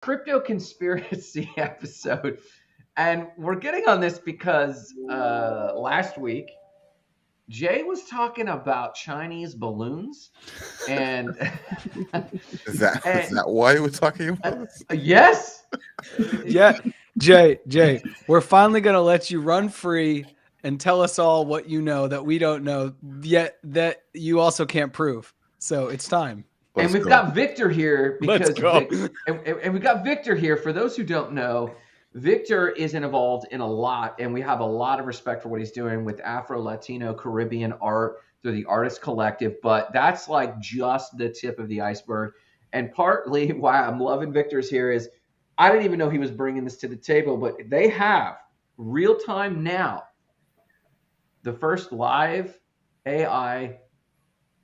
crypto conspiracy episode. And we're getting on this because last week Jay was talking about Chinese balloons, and, Is that and is that why we're talking about this? yes, Yeah, Jay, we're finally gonna let you run free and tell us all what you know that we don't know yet that you also can't prove. So it's time. and Let's we've go. got Victor here Let's because go. and we've got Victor here. For those who don't know, Victor is involved in a lot, and we have a lot of respect for what he's doing with Afro, Latino, Caribbean art through the Artist Collective. But that's like just the tip of the iceberg. And partly why I'm loving Victor's here is I didn't even know he was bringing this to the table, but they have real time now the first live AI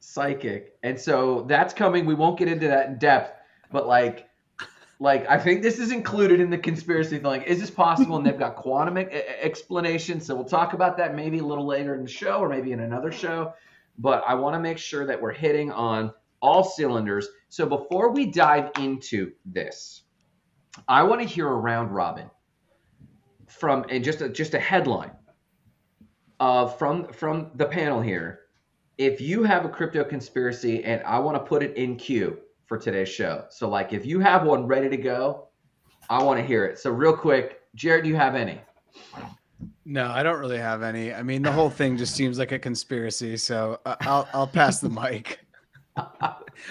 psychic. And so that's coming. We won't get into that in depth, but like I think this is included in the conspiracy thing. Like, is this possible? And they've got quantum explanation. So we'll talk about that maybe a little later in the show or maybe in another show. But I want to make sure that we're hitting on all cylinders. So before we dive into this, I want to hear a round robin from and just a headline from the panel here. If you have a crypto conspiracy, and I want to put it in queue for today's show. So like if you have one ready to go, I want to hear it. So real quick, Jared, do you have any? No, I don't really have any. I mean, the whole thing just seems like a conspiracy. So I'll pass the mic.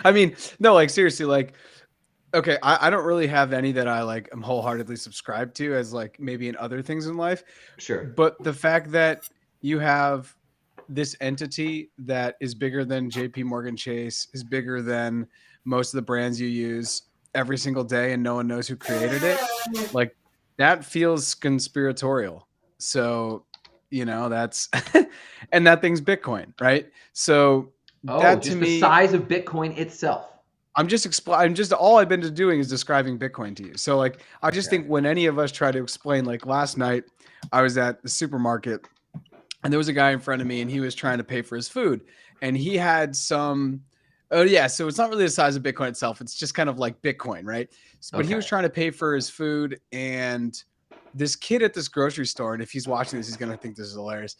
I mean, no, like seriously, like, okay, I don't really have any that I like am wholeheartedly subscribed to as like maybe in other things in life. Sure. But the fact that you have this entity that is bigger than JP Morgan Chase, is bigger than most of the brands you use every single day, and no one knows who created it, like that feels conspiratorial. So, you know, that's and that thing's Bitcoin, right? So that just to the me, size of Bitcoin itself. I'm just all I've been doing is describing Bitcoin to you. So like I just Okay. think when any of us try to explain, like last night I was at the supermarket and there was a guy in front of me and he was trying to pay for his food and he had some so it's not really the size of Bitcoin itself, it's just kind of like Bitcoin, right? But he was trying to pay for his food, and this kid at this grocery store, and if he's watching this he's gonna think this is hilarious,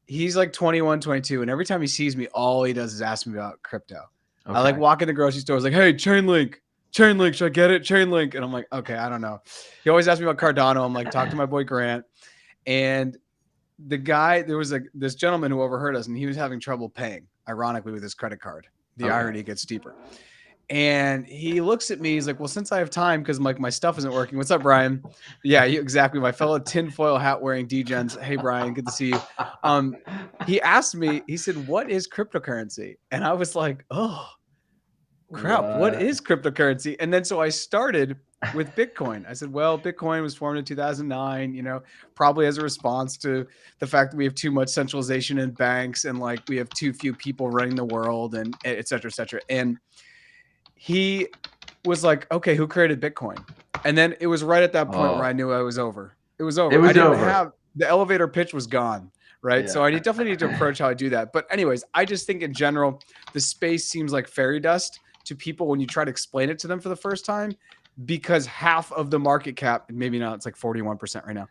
he's like 21, 22, and every time he sees me all he does is ask me about crypto. I like walk in the grocery store. I was like, hey, Chainlink, should I get it? Chainlink. And I'm like, okay, I don't know. He always asks me about Cardano. I'm like, talk to my boy Grant. And the guy, there was this gentleman who overheard us, and he was having trouble paying, ironically, with his credit card. The irony gets deeper. And he looks at me. He's like, well, since I have time, because like my stuff isn't working. What's up, Brian? Yeah, exactly. My fellow tinfoil hat wearing degens. Hey, Brian, good to see you. He asked me, he said, what is cryptocurrency? And I was like, oh, crap, what is cryptocurrency? And then so I started with Bitcoin. I said, well, Bitcoin was formed in 2009, you know, probably as a response to the fact that we have too much centralization in banks and like we have too few people running the world and et cetera, et cetera. And he was like, okay, who created Bitcoin? And then it was right at that point where I knew I was over. It was over. I didn't have the elevator pitch was gone. Right. Yeah. So I definitely need to approach how I do that. But anyways, I just think in general, the space seems like fairy dust to people when you try to explain it to them for the first time, because half of the market cap, maybe not, it's like 41% right now,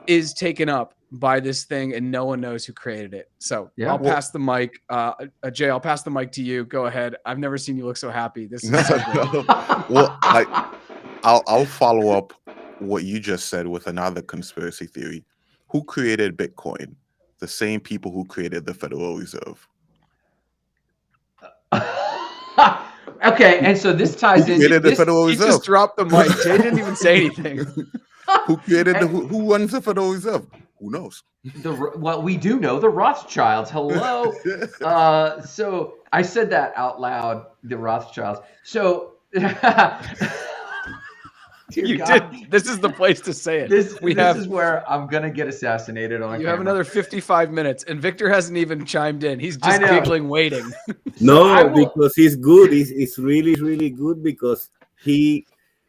is taken up by this thing and no one knows who created it. So I'll pass the mic. Jay, I'll pass the mic to you. Go ahead. I've never seen you look so happy. This is so great. Well, I'll follow up what you just said with another conspiracy theory. Who created Bitcoin? The same people who created the Federal Reserve. Okay, and so this ties in. The Federal Reserve. He just dropped the mic. Jay didn't even say anything. Who created who runs the Federal Reserve? Who knows? Well, we do know the Rothschilds. Hello. So I said that out loud. The Rothschilds. So. You God. Did. This is the place to say it. This is where I'm gonna get assassinated on. You camera. Have another 55 minutes, and Victor hasn't even chimed in. He's just giggling, waiting. No, because he's good. It's really, really good because he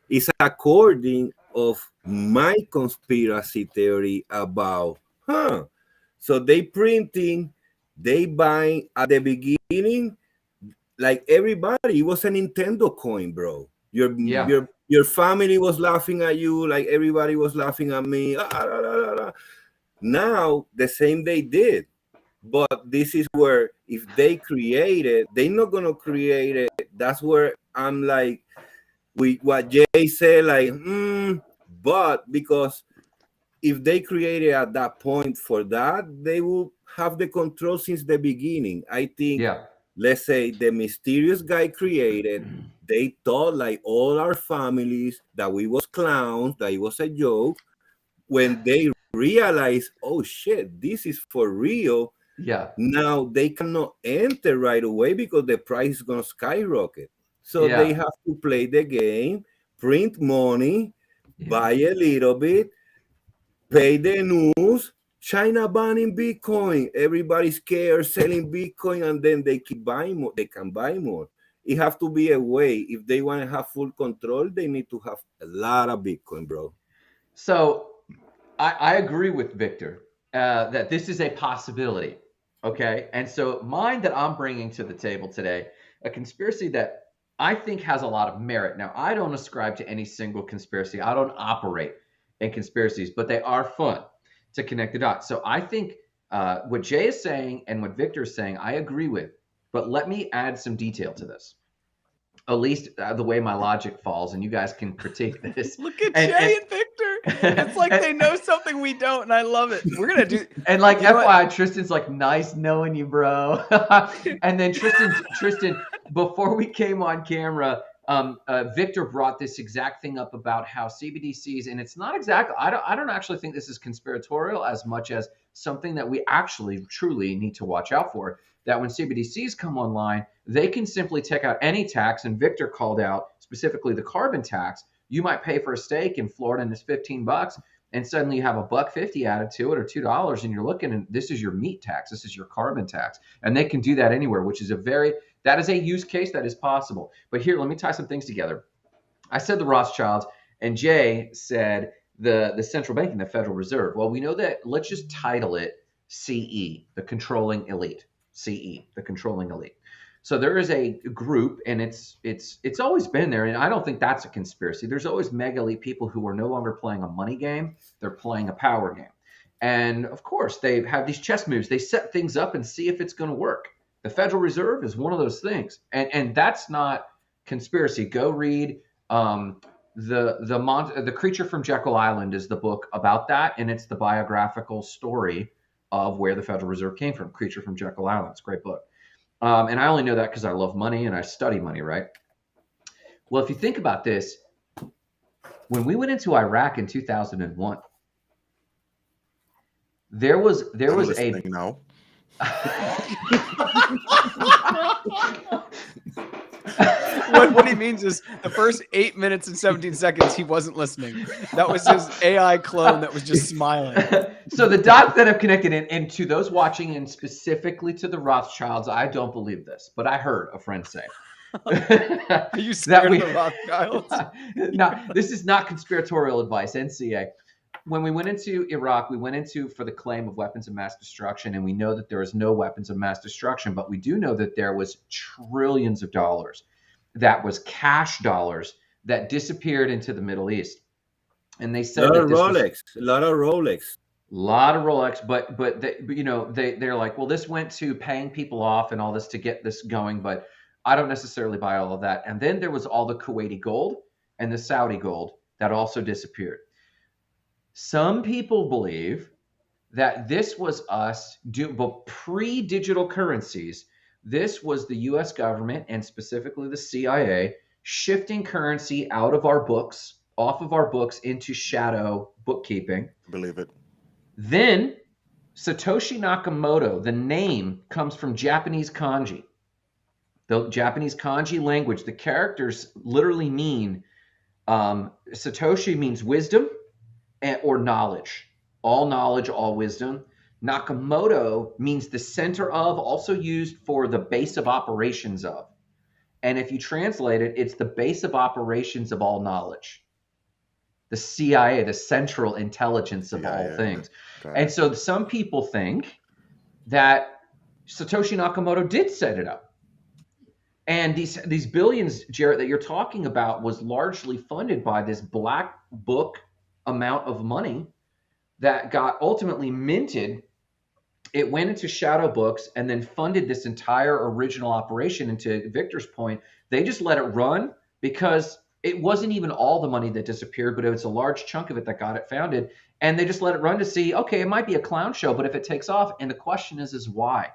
is according of my conspiracy theory about, so they printing, they buying at the beginning, like everybody. It was a Nintendo coin, bro. Your Your family was laughing at you like everybody was laughing at me. Now, the same they did. But this is where if they create it, they're not going to create it. That's where I'm like, with what Jay said, like, but because if they created at that point for that, they will have the control since the beginning. I think, let's say the mysterious guy created, they thought like all our families that we was clowns, that it was a joke. When they realize, oh shit, this is for real. Now they cannot enter right away because the price is going to skyrocket. So they have to play the game, print money, buy a little bit, pay the news. China banning Bitcoin. Everybody's scared selling Bitcoin, and then they keep buying more. They can buy more. It have to be a way. If they want to have full control, they need to have a lot of Bitcoin, bro. So I agree with Victor that this is a possibility. Okay. And so mine that I'm bringing to the table today, a conspiracy that I think has a lot of merit. Now, I don't ascribe to any single conspiracy. I don't operate in conspiracies, but they are fun to connect the dots. So I think what Jay is saying and what Victor is saying, I agree with. But let me add some detail to this. At least the way my logic falls, and you guys can critique this. Look at Jay and Victor. It's like they know something we don't, and I love it. We're gonna do. And like FYI, Tristan's like, nice knowing you, bro. And then Tristan, before we came on camera, Victor brought this exact thing up about how CBDCs, and it's not exactly. I don't actually think this is conspiratorial as much as something that we actually truly need to watch out for. That when CBDCs come online, they can simply take out any tax, and Victor called out specifically the carbon tax. You might pay for a steak in Florida and it's $15, and suddenly you have $1.50 added to it or $2, and you're looking, and this is your meat tax, this is your carbon tax, and they can do that anywhere, which is that is a use case that is possible. But here, let me tie some things together. I said the Rothschilds, and Jay said the central bank and the Federal Reserve. Well, we know that. Let's just title it CE, the controlling elite. CE, the controlling elite. So there is a group, and it's always been there, and I don't think that's a conspiracy. There's always mega elite people who are no longer playing a money game; they're playing a power game. And of course, they have these chess moves. They set things up and see if it's going to work. The Federal Reserve is one of those things, and that's not conspiracy. Go read the Creature from Jekyll Island is the book about that, and it's the biographical story of where the Federal Reserve came from. Creature from Jekyll Island. It's a great book. And I only know that because I love money and I study money, right? Well, if you think about this, when we went into Iraq in 2001, there was a no. What he means is the first 8 minutes and 17 seconds he wasn't listening. That was his AI clone that was just smiling. So the dots that have connected, and to those watching, and specifically to the Rothschilds, I don't believe this, but I heard a friend say. Are you scared of the Rothschilds? No, this is not conspiratorial advice, NCA. When we went into Iraq, we went into for the claim of weapons of mass destruction, and we know that there is no weapons of mass destruction, but we do know that there was trillions of dollars that was cash dollars that disappeared into the Middle East. And they said a lot of Rolex, but they're like, well, this went to paying people off and all this to get this going, but I don't necessarily buy all of that. And then there was all the Kuwaiti gold and the Saudi gold that also disappeared. Some people believe that this was us but pre-digital currencies. This was the U.S. government and specifically the CIA shifting currency out of our books, off of our books into shadow bookkeeping. Believe it. Then Satoshi Nakamoto, the name comes from Japanese kanji. The Japanese kanji language, the characters literally mean, Satoshi means wisdom or knowledge. All knowledge, all wisdom. Nakamoto means the center of, also used for the base of operations of. And if you translate it, it's the base of operations of all knowledge. The CIA, the central intelligence of all things. Okay. And so some people think that Satoshi Nakamoto did set it up. And these billions, Jarrett, that you're talking about was largely funded by this black book amount of money that got ultimately minted. It went into shadow books and then funded this entire original operation. And to Victor's point, they just let it run because it wasn't even all the money that disappeared, but it was a large chunk of it that got it founded. And they just let it run to see, okay, it might be a clown show, but if it takes off, and the question is why?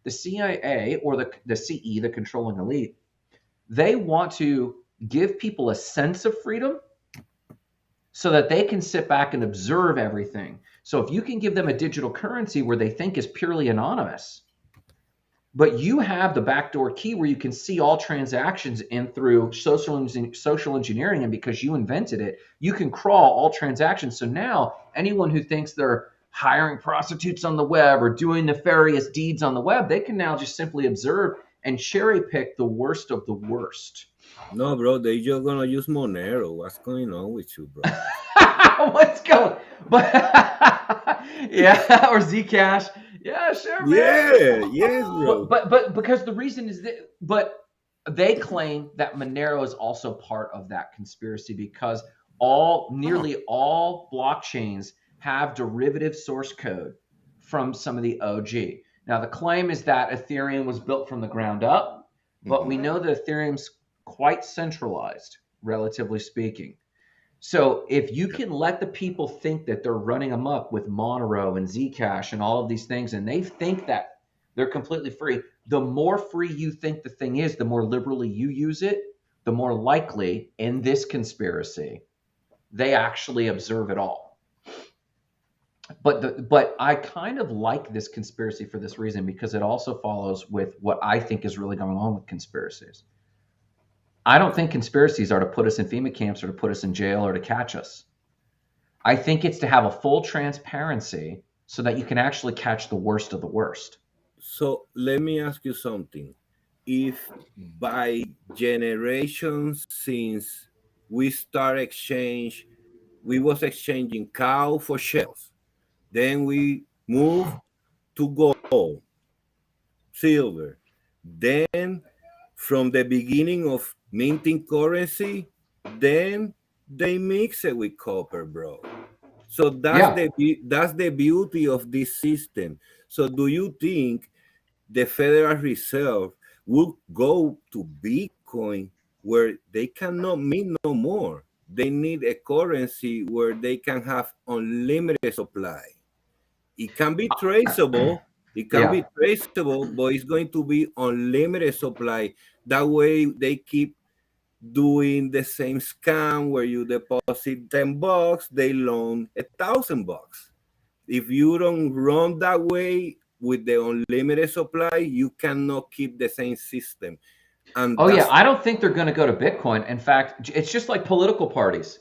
The CIA or the CE, the controlling elite, they want to give people a sense of freedom so that they can sit back and observe everything. So if you can give them a digital currency where they think is purely anonymous, but you have the backdoor key where you can see all transactions in through social engineering, and because you invented it, you can crawl all transactions. So now anyone who thinks they're hiring prostitutes on the web or doing nefarious deeds on the web, they can now just simply observe and cherry pick the worst of the worst. No, bro, they just gonna use Monero. What's going on with you, bro? What's going? But yeah, or Zcash. Yeah, sure, man. Yeah, yes, bro. But because the reason is that, but they claim that Monero is also part of that conspiracy because nearly all blockchains have derivative source code from some of the OG. Now the claim is that Ethereum was built from the ground up, but we know that Ethereum's quite centralized, relatively speaking. So if you can let the people think that they're running amok with Monero and Zcash and all of these things, and they think that they're completely free, the more free you think the thing is, the more liberally you use it, the more likely in this conspiracy they actually observe it all. But I kind of like this conspiracy for this reason, because it also follows with what I think is really going on with conspiracies. I don't think conspiracies are to put us in FEMA camps or to put us in jail or to catch us. I think it's to have a full transparency so that you can actually catch the worst of the worst. So let me ask you something. If by generations since we was exchanging cow for shells, then we moved to gold, silver, then from the beginning of minting currency, then they mix it with copper, bro. So that's the beauty of this system. So do you think the Federal Reserve will go to Bitcoin where they cannot mint no more? They need a currency where they can have unlimited supply. It can be traceable. It can be traceable, but it's going to be unlimited supply. That way they keep doing the same scam where you deposit $10, they loan $1,000. If you don't run that way with the unlimited supply, you cannot keep the same system. And I don't think they're going to go to Bitcoin. In fact, it's just like political parties.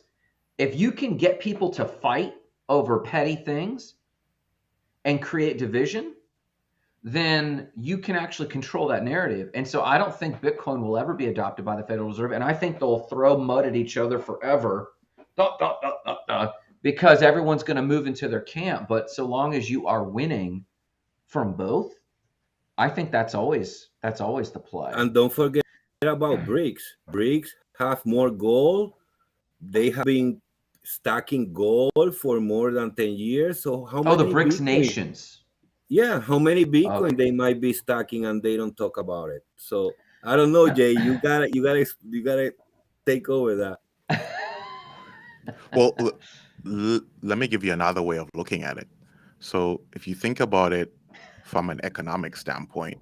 If you can get people to fight over petty things and create division, then you can actually control that narrative. And so I don't think Bitcoin will ever be adopted by the Federal Reserve. And I think they'll throw mud at each other forever because everyone's going to move into their camp. But so long as you are winning from both, I think that's always the play. And don't forget about BRICS. BRICS have more gold. They have been stacking gold for more than 10 years. So how many the BRICS Bitcoin? nations. Yeah, how many Bitcoin they might be stacking and they don't talk about it. So I don't know, Jay. You gotta take over that. Well, let me give you another way of looking at it. So if you think about it from an economic standpoint,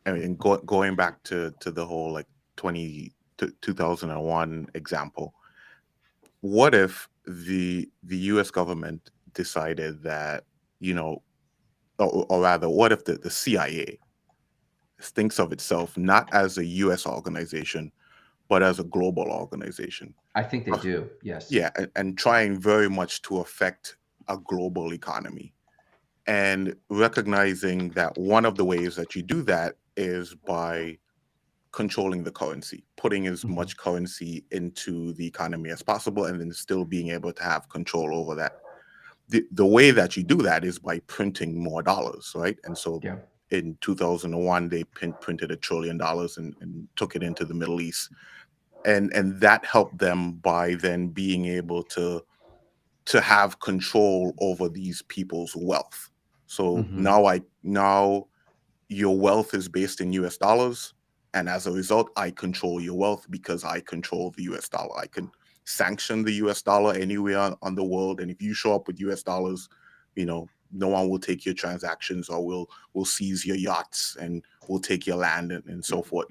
I mean, going back to the whole like 2001 example, what if the U.S. government decided that, or rather, what if the CIA thinks of itself not as a U.S. organization, but as a global organization? I think they do, yes. Yeah, and trying very much to affect a global economy. And recognizing that one of the ways that you do that is by controlling the currency, putting as much currency into the economy as possible, and then still being able to have control over that. The way that you do that is by printing more dollars, right? And so in 2001 they printed $1 trillion and took it into the Middle East, and that helped them by then being able to have control over these people's wealth. So now your wealth is based in US dollars, and as a result I control your wealth because I control the US dollar. I can sanction the US dollar anywhere on the world, and if you show up with US dollars, no one will take your transactions, or will seize your yachts and will take your land and so forth.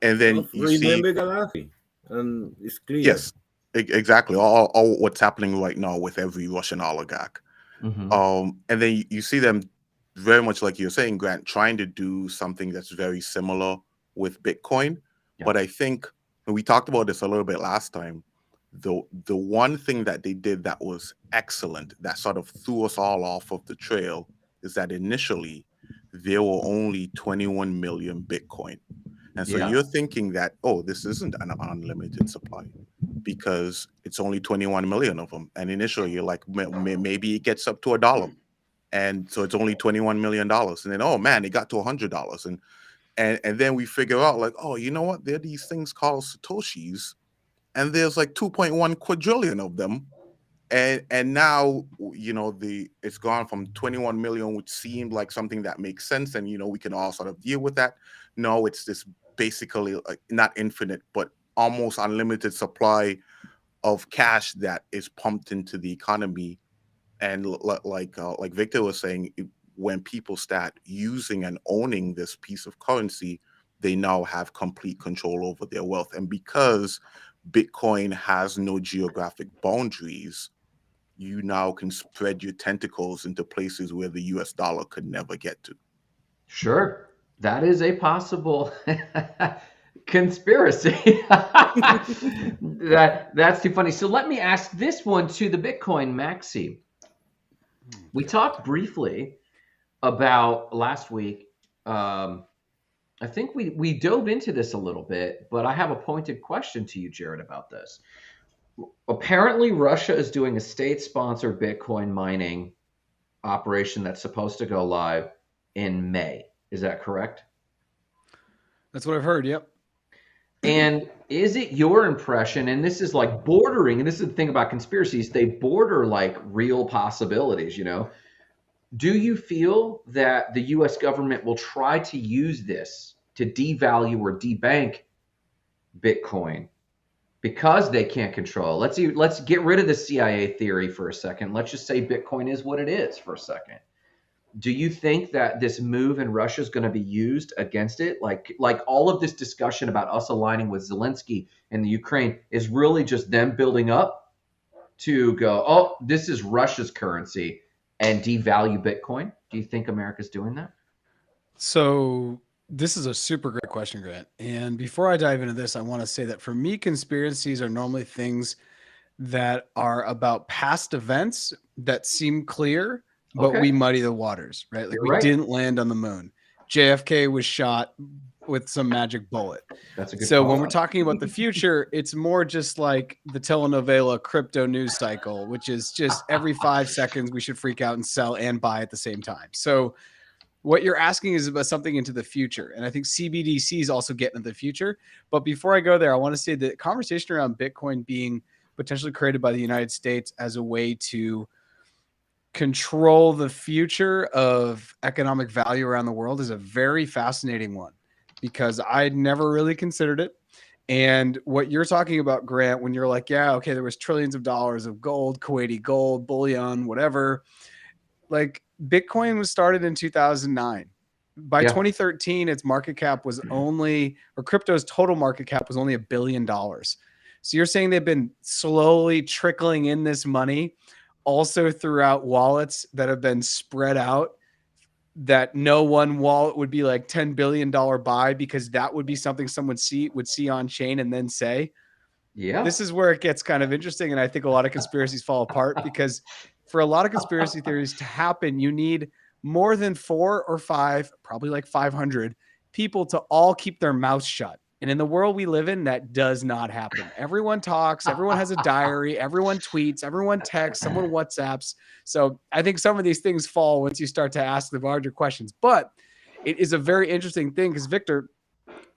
And then you see, remember Gaddafi, and it's clear. yes, exactly, all what's happening right now with every Russian oligarch. And then you see them very much like you're saying, Grant, trying to do something that's very similar with Bitcoin. Yeah. But I think, and we talked about this a little bit last time, the one thing that they did that was excellent, that sort of threw us all off of the trail, is that initially there were only 21 million Bitcoin. And so you're thinking that, oh, this isn't an unlimited supply because it's only 21 million of them. And initially you're like, maybe it gets up to $1. And so it's only $21 million. And then, oh man, it got to $100. And then we figure out like, oh, you know what? There are these things called Satoshis, and there's like 2.1 quadrillion of them. And now, it's gone from 21 million, which seemed like something that makes sense. And, we can all sort of deal with that. No, it's this basically not infinite, but almost unlimited supply of cash that is pumped into the economy. And like Victor was saying, when people start using and owning this piece of currency, they now have complete control over their wealth. And because Bitcoin has no geographic boundaries, you now can spread your tentacles into places where the US dollar could never get to. Sure. That is a possible conspiracy. That's too funny. So let me ask this one to the Bitcoin Maxi. We talked briefly about last week. I think we dove into this a little bit, but I have a pointed question to you, Jared, about this. Apparently, Russia is doing a state-sponsored Bitcoin mining operation that's supposed to go live in May. Is that correct? That's what I've heard. Yep. And is it your impression, and this is like bordering, and this is the thing about conspiracies, they border like real possibilities, Do you feel that the US government will try to use this to devalue or debank Bitcoin because they can't control? Let's get rid of the CIA theory for a second. Let's just say Bitcoin is what it is for a second. Do you think that this move in Russia is going to be used against it? Like all of this discussion about us aligning with Zelensky and the Ukraine is really just them building up to go, oh, this is Russia's currency, and devalue Bitcoin? Do you think America's doing that? So this is a super great question, Grant. And before I dive into this, I want to say that for me, conspiracies are normally things that are about past events that seem clear, but we muddy the waters, right? Like we didn't land on the moon. JFK was shot with some magic bullet. That's a good So call when we're out. talking about the future, it's more just like the telenovela crypto news cycle, which is just every 5 seconds we should freak out and sell and buy at the same time. So what you're asking is about something into the future. And I think CBDC is also getting into the future. But before I go there, I want to say the conversation around Bitcoin being potentially created by the United States as a way to control the future of economic value around the world is a very fascinating one, because I'd never really considered it. And what you're talking about, Grant, when you're like, yeah, okay, there was trillions of dollars of gold, Kuwaiti gold, bullion, whatever. Like Bitcoin was started in 2009. By 2013, its market cap was crypto's total market cap was only $1 billion. So you're saying they've been slowly trickling in this money also throughout wallets that have been spread out, that no one wallet would be like $10 billion buy, because that would be something someone would see on chain and then say, this is where it gets kind of interesting. And I think a lot of conspiracies fall apart, because for a lot of conspiracy theories to happen, you need more than 4 or 5, probably like 500 people to all keep their mouths shut. And in the world we live in, that does not happen. Everyone talks, everyone has a diary, everyone tweets, everyone texts, someone WhatsApps. So I think some of these things fall once you start to ask the larger questions. But it is a very interesting thing because Victor,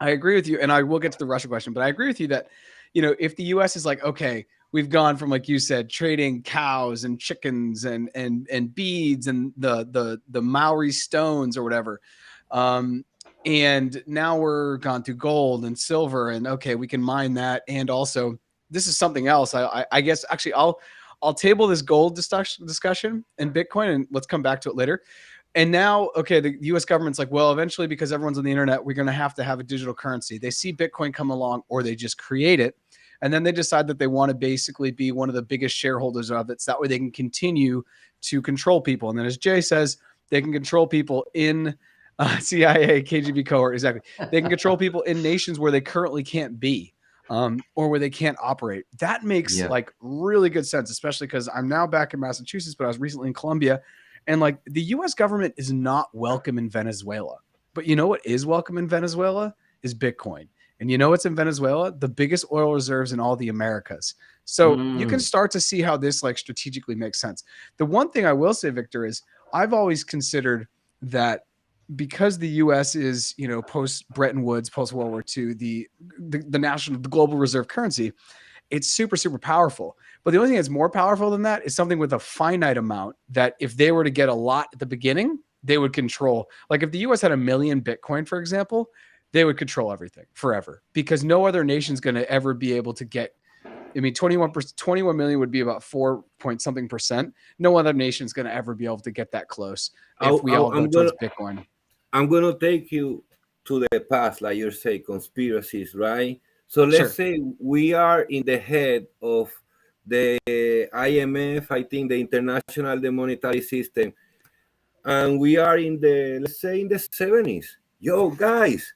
I agree with you, and I will get to the Russia question, but I agree with you that, if the U.S. is like, okay, we've gone from, like you said, trading cows and chickens and beads and the Maori stones or whatever, and now we're gone through gold and silver, and okay, we can mine that, and also this is something else. I guess actually I'll table this gold discussion and Bitcoin, and let's come back to it later. And now, okay, the US government's like, well, eventually, because everyone's on the internet, we're going to have a digital currency. They see Bitcoin come along, or they just create it. And then they decide that they want to basically be one of the biggest shareholders of it. So that way they can continue to control people. And then, as Jay says, they can control people in CIA, KGB cohort. Exactly. They can control people in nations where they currently can't be. Or where they can't operate. That makes like really good sense, especially because I'm now back in Massachusetts, but I was recently in Colombia. And like the US government is not welcome in Venezuela. But you know what is welcome in Venezuela is Bitcoin. And you know what's in Venezuela? The biggest oil reserves in all the Americas. So you can start to see how this like strategically makes sense. The one thing I will say, Victor, is I've always considered that because the US is, post Bretton Woods, post World War II, the global reserve currency, it's super, super powerful. But the only thing that's more powerful than that is something with a finite amount that if they were to get a lot at the beginning, they would control. Like if the US had 1 million Bitcoin, for example, they would control everything forever because no other nation's going to ever be able to get, 21 million would be about 4 point something percent. No other nation's going to ever be able to get that close if we all go towards Bitcoin. I'm going to take you to the past, like you say, conspiracies, right? So let's say we are in the head of the IMF, I think the International Monetary System, and we are in let's say in the 70s. Yo, guys,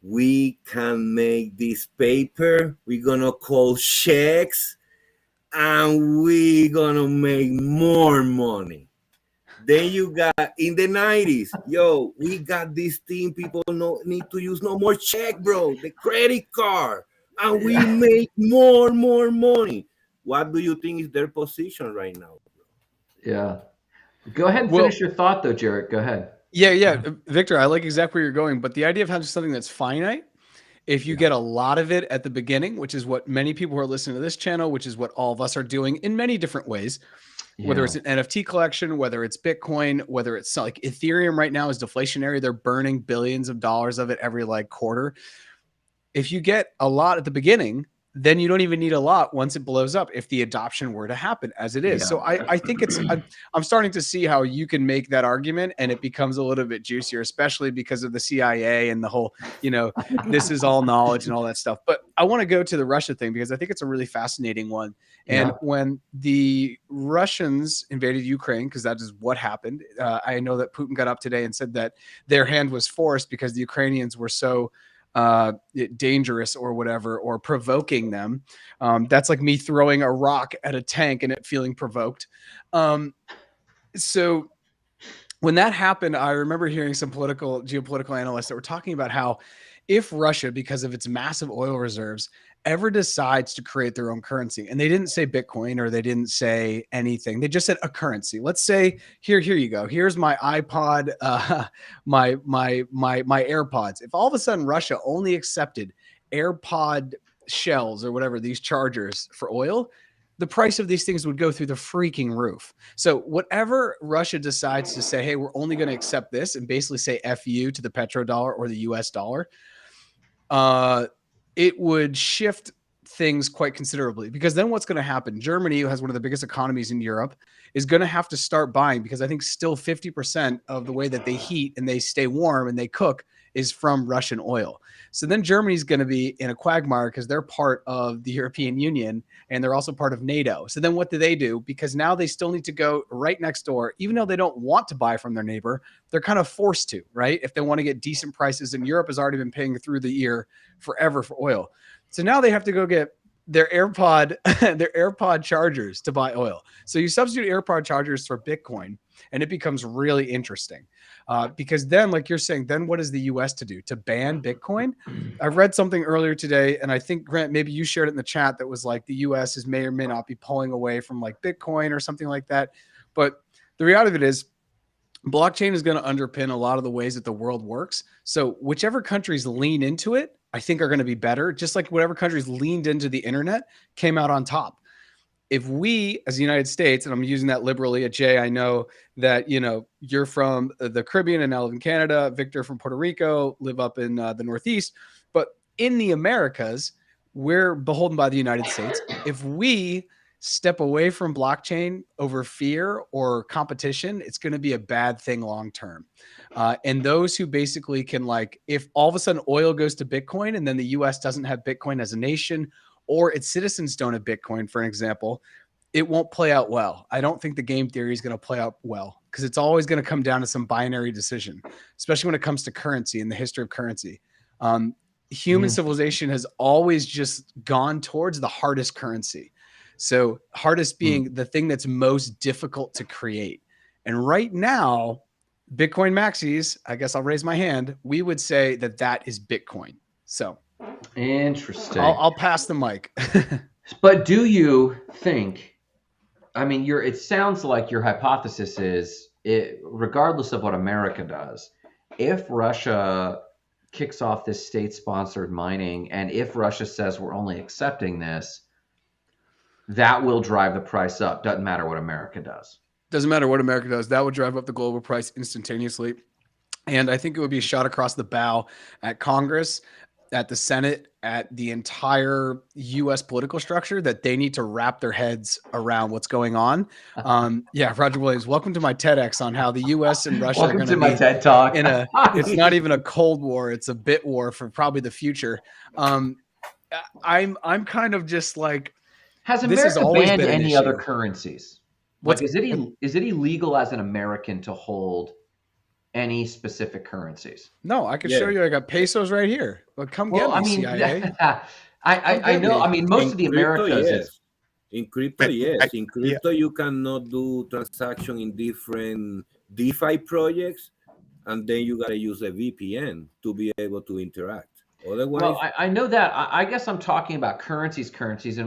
we can make this paper. We're going to call checks, and we're going to make more money. Then you got in the 90s, yo, we got this thing. People need to use no more check, bro. The credit card. And we make more money. What do you think is their position right now, bro? Yeah. Go ahead and finish your thought, though, Jarrett. Go ahead. Yeah. Victor, I like exactly where you're going. But the idea of having something that's finite, if you get a lot of it at the beginning, which is what many people who are listening to this channel, which is what all of us are doing in many different ways, whether it's an NFT collection, whether it's Bitcoin, whether it's like Ethereum right now is deflationary. They're burning billions of dollars of it every like quarter. If you get a lot at the beginning, then you don't even need a lot once it blows up if the adoption were to happen as it is. Yeah. So I think I'm starting to see how you can make that argument and it becomes a little bit juicier, especially because of the CIA and the whole, this is all knowledge and all that stuff. But I want to go to the Russia thing because I think it's a really fascinating one. And when the Russians invaded Ukraine, because that is what happened, I know that Putin got up today and said that their hand was forced because the Ukrainians were so dangerous or whatever, or provoking them. That's like me throwing a rock at a tank and it feeling provoked. So when that happened, I remember hearing some geopolitical analysts that were talking about how if Russia, because of its massive oil reserves, ever decides to create their own currency, and they didn't say Bitcoin or they didn't say anything, they just said a currency. Let's say here you go. Here's my iPod, my AirPods. If all of a sudden Russia only accepted AirPod shells or whatever, these chargers for oil, the price of these things would go through the freaking roof. So whatever Russia decides to say, hey, we're only going to accept this and basically say F you to the petrodollar or the US dollar, it would shift things quite considerably, because then what's going to happen? Germany, who has one of the biggest economies in Europe, is going to have to start buying, because I think still 50% of the way that they heat and they stay warm and they cook is from Russian oil. So then Germany's going to be in a quagmire because they're part of the European Union and they're also part of NATO. So then what do? Because now they still need to go right next door, even though they don't want to buy from their neighbor, they're kind of forced to, right? If they want to get decent prices, and Europe has already been paying through the year forever for oil. So now they have to go get their AirPod chargers to buy oil. So you substitute AirPod chargers for Bitcoin, and it becomes really interesting. Because then, like you're saying, then what is the US to do? To ban Bitcoin? I read something earlier today, and I think, Grant, maybe you shared it in the chat, that was like the US may or may not be pulling away from like Bitcoin or something like that. But the reality of it is, blockchain is going to underpin a lot of the ways that the world works. So whichever countries lean into it, I think are going to be better. Just like whatever countries leaned into the internet came out on top. If we, as the United States, and I'm using that liberally, Jay, I know that, you know, you're from the Caribbean and now live in Canada, Victor from Puerto Rico, live up in the Northeast, but in the Americas, we're beholden by the United States. If we step away from blockchain over fear or competition, it's going to be a bad thing long term. And those who basically can, like, if all of a sudden oil goes to Bitcoin and then the US doesn't have Bitcoin as a nation, or its citizens don't have Bitcoin, for an example, it won't play out well. I don't think the game theory is going to play out well because it's always going to come down to some binary decision, especially when it comes to currency and the history of currency. Human civilization has always just gone towards the hardest currency. So hardest being the thing that's most difficult to create. And right now, Bitcoin maxis, I guess I'll raise my hand, we would say that that is Bitcoin. So interesting. I'll pass the mic. But do you think, I mean, it sounds like your hypothesis is, regardless of what America does, if Russia kicks off this state-sponsored mining, and if Russia says we're only accepting this, that will drive the price up. Doesn't matter what America does. Doesn't matter what America does. That would drive up the global price instantaneously. And I think it would be a shot across the bow at Congress, at the Senate, at the entire U.S. political structure, that they need to wrap their heads around what's going on. Yeah, Roger Williams, welcome to my TEDx on how the U.S. and Russia welcome are going to my TED Talk. It's not even a Cold War; it's a bit war for probably the future. I'm kind of just like, has America banned any other currencies? Like, is it illegal as an American to hold any specific currencies? No, I can show you. I got pesos right here. But come get me, CIA. I know. I mean, most of the Americas. Yes. In crypto, yes. In crypto, you cannot do transaction in different DeFi projects, and then you gotta use a VPN to be able to interact. Otherwise, well, I know that. I guess I'm talking about currencies,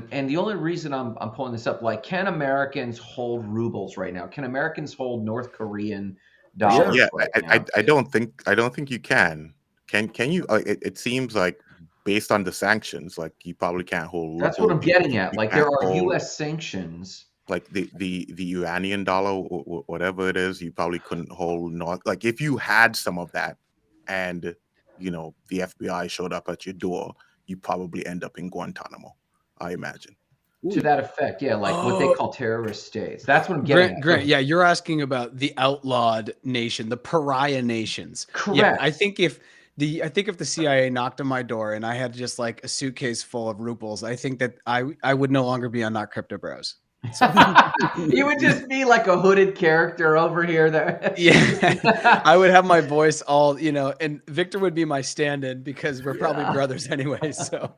and the only reason I'm pulling this up, like, can Americans hold rubles right now? Can Americans hold North Korean dollars? Yeah, right I don't think you can. Can you? It seems like, based on the sanctions, like, you probably can't hold. That's what I'm getting at. Like, there are U.S. sanctions. Like the Iranian dollar, or whatever it is, you probably couldn't hold. Like, if you had some of that, and you know the FBI showed up at your door, you probably end up in Guantanamo, I imagine. To that effect, yeah, like what they call terrorist states. That's what I'm getting at. Grant, yeah, you're asking about the outlawed nation, the pariah nations. Correct. Yeah, I think if the CIA knocked on my door and I had just like a suitcase full of rubles, I think that I would no longer be on Not Crypto Bros. So. You would just be like a hooded character over here. Yeah, I would have my voice all, you know, and Victor would be my stand-in because we're probably brothers anyway. So,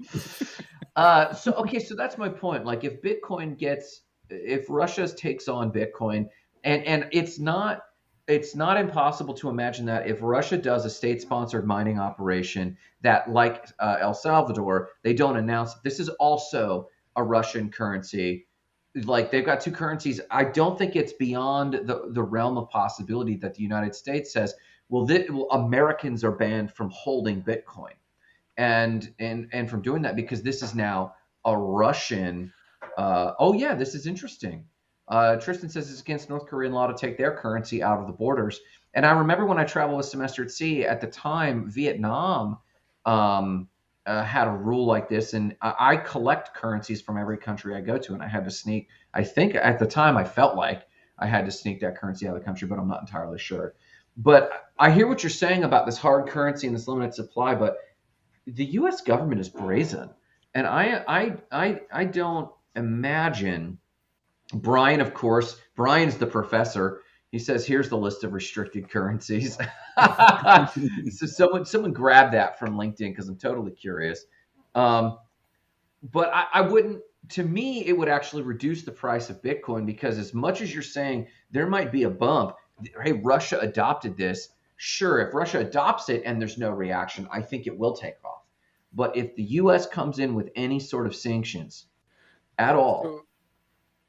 so that's my point. Like, if Russia takes on Bitcoin, and it's not impossible to imagine that if Russia does a state-sponsored mining operation that, like El Salvador, they don't announce this is also a Russian currency. Like, they've got two currencies. I don't think it's beyond the realm of possibility that the United States says, well, Americans are banned from holding Bitcoin and from doing that because this is now a Russian. This is interesting. Tristan says it's against North Korean law to take their currency out of the borders. And I remember when I traveled a semester at sea, at the time, Vietnam had a rule like this, and I collect currencies from every country I go to, and I had to sneak. I think at the time I felt like I had to sneak that currency out of the country, but I'm not entirely sure. But I hear what you're saying about this hard currency and this limited supply, but the U.S. government is brazen, and I don't imagine. Brian, of course, Brian's the professor. He says, here's the list of restricted currencies. So someone grab that from LinkedIn because I'm totally curious. But I wouldn't, to me, it would actually reduce the price of Bitcoin because as much as you're saying there might be a bump, hey, Russia adopted this. Sure, if Russia adopts it and there's no reaction, I think it will take off. But if the U.S. comes in with any sort of sanctions at all,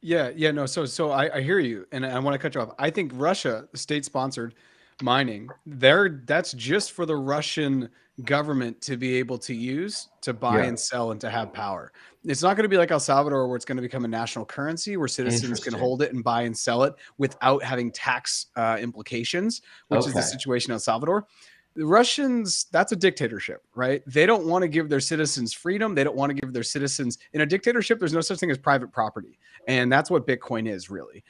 Yeah, no. So I hear you, and I want to cut you off. I think Russia, state-sponsored mining, that's just for the Russian government to be able to use to buy Yeah. and sell and to have power. It's not going to be like El Salvador, where it's going to become a national currency where citizens can Interesting. hold it and buy and sell it without having tax implications, which is the Okay. situation in El Salvador. The Russians, that's a dictatorship, right? They don't want to give their citizens freedom. They don't want to give their citizens, in a dictatorship, there's no such thing as private property. And that's what Bitcoin is really.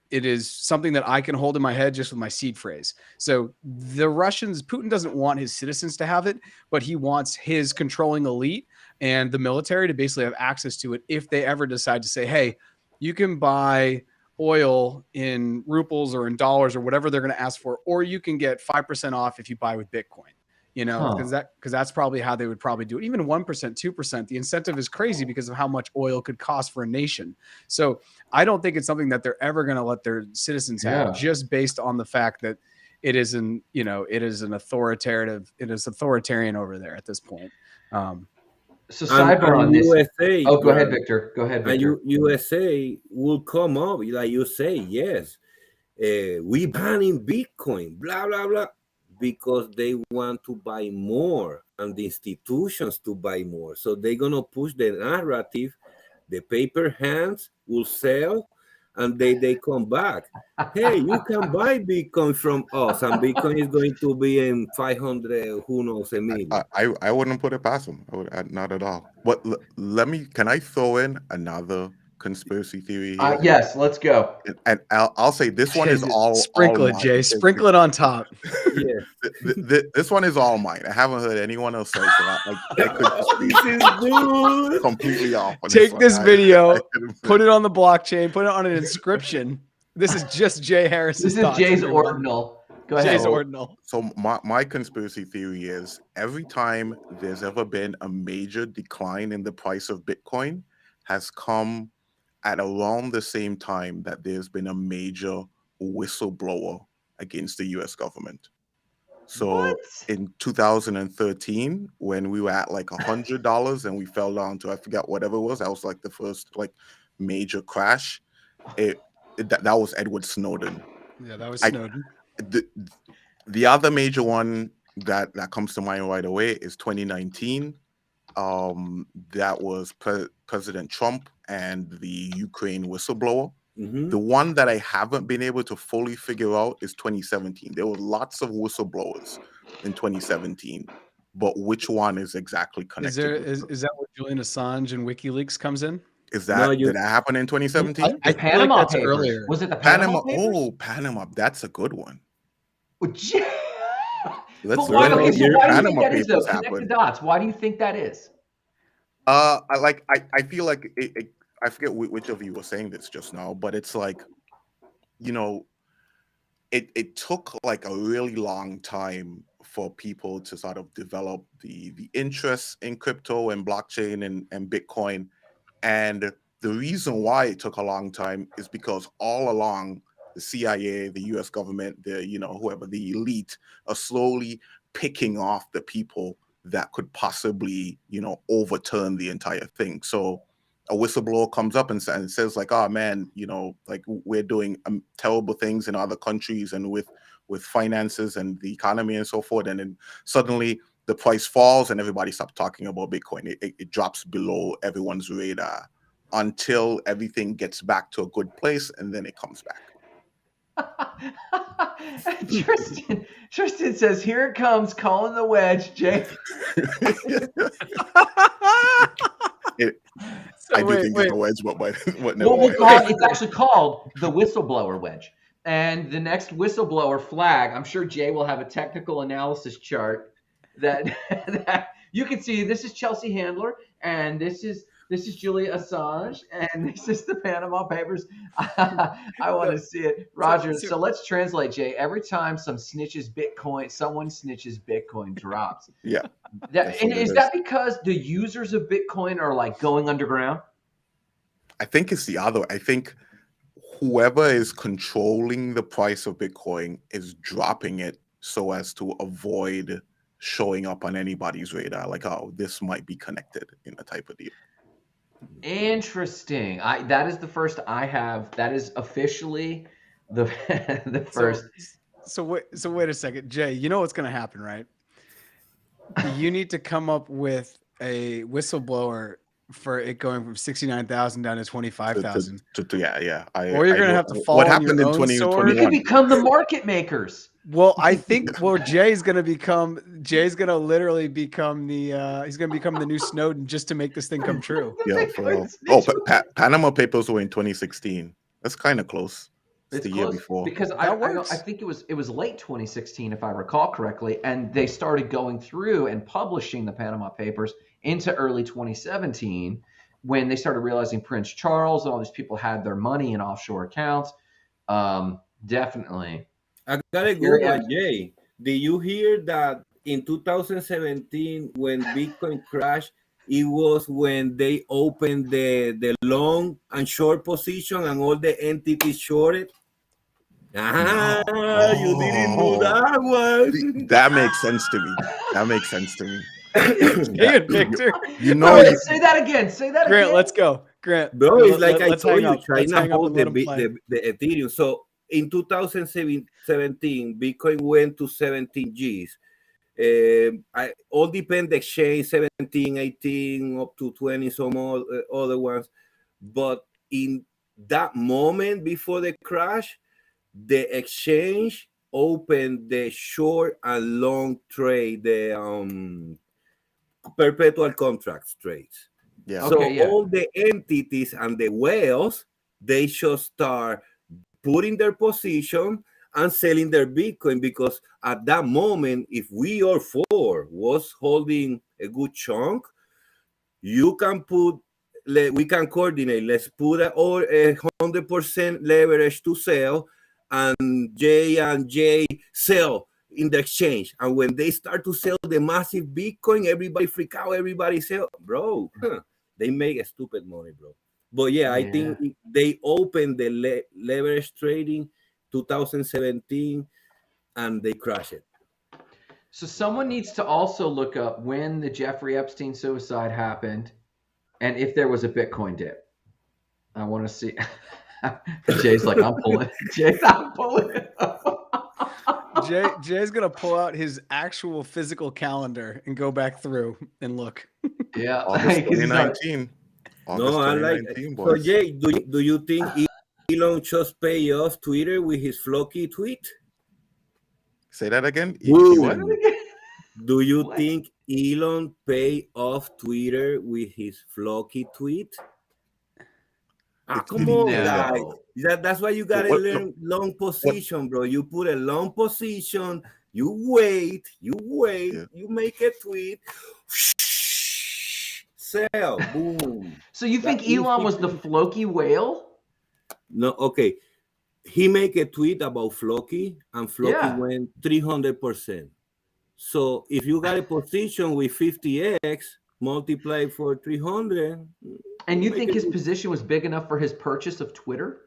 It is something that I can hold in my head just with my seed phrase. So the Russians, Putin doesn't want his citizens to have it, but he wants his controlling elite and the military to basically have access to it if they ever decide to say, hey, you can buy oil in rubles or in dollars or whatever they're going to ask for, or you can get 5% off if you buy with Bitcoin. Because that's probably how they would probably do it. Even 1%, 2%, the incentive is crazy because of how much oil could cost for a nation. So I don't think it's something that they're ever going to let their citizens have, just based on the fact that it is an authoritarian over there at this point. So sidebar on this. USA, Oh, go ahead, Victor. Go ahead, Victor. And USA will come up, like you say, yes, we banning Bitcoin, blah, blah, blah, because they want to buy more and the institutions to buy more. So they're going to push the narrative. The paper hands will sell and they come back. Hey, you can buy Bitcoin from us, and Bitcoin is going to be in 500, who knows, a million. I wouldn't put it past them. I would not at all. But can I throw in another conspiracy theory here? Yes, let's go. And I'll say this one is all sprinkle it, Jay. Sprinkle it on top. Yeah. This one is all mine. I haven't heard anyone else say so. I could just be This is completely off. On Take this one. video, put it on the blockchain, put it on an inscription. This is just Jay Harris. This is Jay's ordinal. Go ahead. Jay's ordinal. So my conspiracy theory is every time there's ever been a major decline in the price of Bitcoin has come at around the same time that there's been a major whistleblower against the US government. So in 2013, when we were at like $100 and we fell down to, I forgot whatever it was, that was like the first like major crash. That was Edward Snowden. Yeah, that was Snowden. The other major one that comes to mind right away is 2019. That was President Trump and the Ukraine whistleblower. Mm-hmm. The one that I haven't been able to fully figure out is 2017. There were lots of whistleblowers in 2017, but which one is exactly connected? Is that where Julian Assange and WikiLeaks comes in? Is that did that happen in 2017? The Panama Papers. Earlier. Was it the Panama Papers? Oh, Panama. That's a good one. Let's why do you think Panama that is, though? Papers Connect happen. the dots. Why do you think that is? I feel like I forget which of you were saying this just now, but it's like, it took like a really long time for people to sort of develop the interest in crypto and blockchain and Bitcoin. And the reason why it took a long time is because all along the CIA, the US government, whoever, the elite are slowly picking off the people that could possibly, overturn the entire thing. So a whistleblower comes up and says like, oh man, like we're doing terrible things in other countries and with finances and the economy and so forth. And then suddenly the price falls and everybody stops talking about Bitcoin. It drops below everyone's radar until everything gets back to a good place and then it comes back. Tristan says, here it comes, calling the wedge, Jay. I do think it's a wedge, but it's actually called the whistleblower wedge. And the next whistleblower flag, I'm sure Jay will have a technical analysis chart that you can see. This is Chelsea Handler, and this is Julia Assange, and this is the Panama Papers. I want to see it, Roger. So let's translate, Jay. Every time someone snitches Bitcoin drops. Yeah. Is that because the users of Bitcoin are like going underground? I think it's the other. I think whoever is controlling the price of Bitcoin is dropping it so as to avoid showing up on anybody's radar. Like, oh, this might be connected in a type of deal. Interesting. That is the first I have. That is officially the the So, first. so wait a second, Jay. You know what's going to happen, right? You need to come up with a whistleblower for it going from 69,000 down to 25,000, Yeah. or you're I going to know have to what fall on happened your in own We sword. could 2021. become the market makers. Well, I think Jay's going to literally become he's going to become the new Snowden just to make this thing come true. The Yeah, for Bitcoin real. Oh, snitch. Panama Papers were in 2016. That's kind of close. It's It's the year close before. because That I works. think it was late 2016 if I recall correctly, and they started going through and publishing the Panama Papers into early 2017 when they started realizing Prince Charles and all these people had their money in offshore accounts. Definitely. I got a good Gary one, Jay. Did you hear that in 2017 when Bitcoin crashed, it was when they opened the long and short position and all the entities shorted? Ah, No. you didn't know Oh, that one. that makes sense to me. That makes sense to me. Jay and Victor. You Wait, know, wait, say that again. Say that Grant, again. let's go. Grant, Bro, it's like I let's told hang you, up. Let's China hang up hold and let him play. the Ethereum. So in 2017, Bitcoin went to 17 Gs. All depend the exchange, 17, 18, up to 20, some more, other ones. But in that moment before the crash, the exchange opened the short and long trade, the perpetual contracts trades. yeah. So Okay, yeah. all the entities and the whales, they should start putting their position and selling their Bitcoin, because at that moment, if we all four was holding a good chunk, you can put, we can coordinate. Let's put a 100% leverage to sell, and J sell in the exchange. And when they start to sell the massive Bitcoin, everybody freak out, everybody sell, bro. They make a stupid money, bro. But yeah, I Yeah. think they opened the leverage trading 2017 and they crashed it. So someone needs to also look up when the Jeffrey Epstein suicide happened and if there was a Bitcoin dip. I want to see. Jay's like, I'm pulling. Jay's, I'm pulling it up. Jay's gonna pull out his actual physical calendar and go back through and look. Yeah, August because he's not. 2019. No, August I like 2019, so boys. Jay, do you think Elon just pay off Twitter with his Flocky tweet? Say that again. He what? Boom. Do you What? think Elon pay off Twitter with his Flocky tweet? Ah, Did come he on, pay guys. No. That's why you gotta what? learn long What? position, bro. You put a long position, you wait, Yeah. you make a tweet, sell, boom. So you That think Elon easy was the peasy. Floki whale? No, okay. He make a tweet about Flocky, and Flocky Yeah. went 300%. So if you got a position with 50x multiplied for 300, And you you make think a his good. position was big enough for his purchase of Twitter?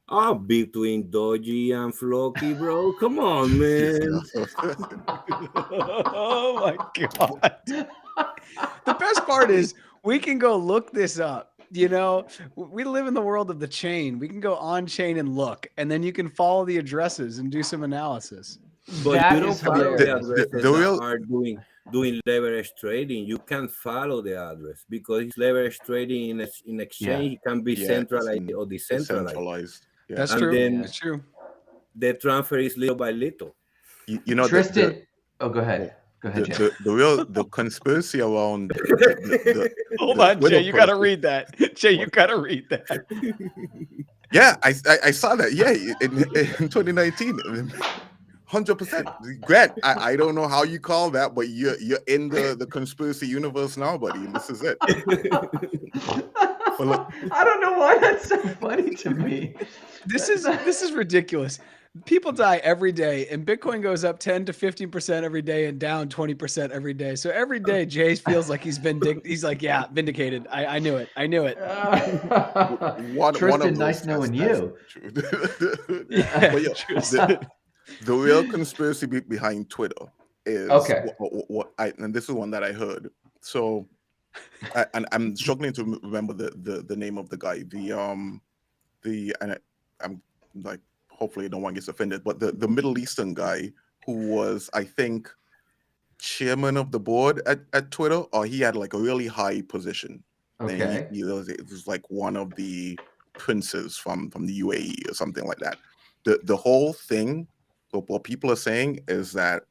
Oh, between Doji and Flocky, bro. Come on, man. Oh my god. The best part is we can go look this up. You know, we live in the world of the chain. We can go on chain and look, and then you can follow the addresses and do some analysis. But you That don't is follow the hilarious. addresses The that real are doing leverage trading. You can't follow the address because it's leverage trading in Yeah. exchange. It can be yeah, it's centralized or decentralized, decentralized. Yeah. That's and true. then That's true. the transfer is little by little. You know Tristan. Oh, go the ahead. Go ahead, Jay. the conspiracy around Hold the on, Twitter Jay. You got to person. read that. Jay, you got to read that. Yeah, I saw that. Yeah, in 2019. 100%. Grant, I don't know how you call that, but you're in the conspiracy universe now, buddy, and this is it. I don't know why that's so funny to me. This is ridiculous. People die every day, and Bitcoin goes up 10 to 15% every day and down 20% every day. So every day, Jay feels like he's He's like, yeah, vindicated. I knew it. I knew it. One Tristan, of those nice knowing that's you. true. Yeah, But yeah, Tristan. the real conspiracy behind Twitter is Okay. and this is one that I heard. So And I'm struggling to remember the name of the guy. I'm like, hopefully no one gets offended, but the Middle Eastern guy who was, I think, chairman of the board at Twitter, or he had like a really high position. Okay. And it was like one of the princes from the UAE or something like that. The whole thing, what people are saying is that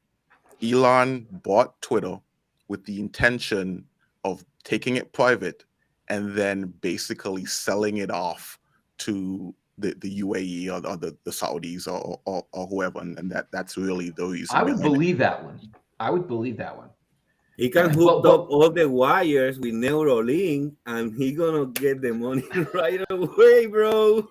Elon bought Twitter with the intention of taking it private and then basically selling it off to the UAE or the Saudis or whoever, and that's really the reason. I would believe that one. I would believe that one. He can hook up all the wires with Neuralink, and he gonna get the money right away, bro.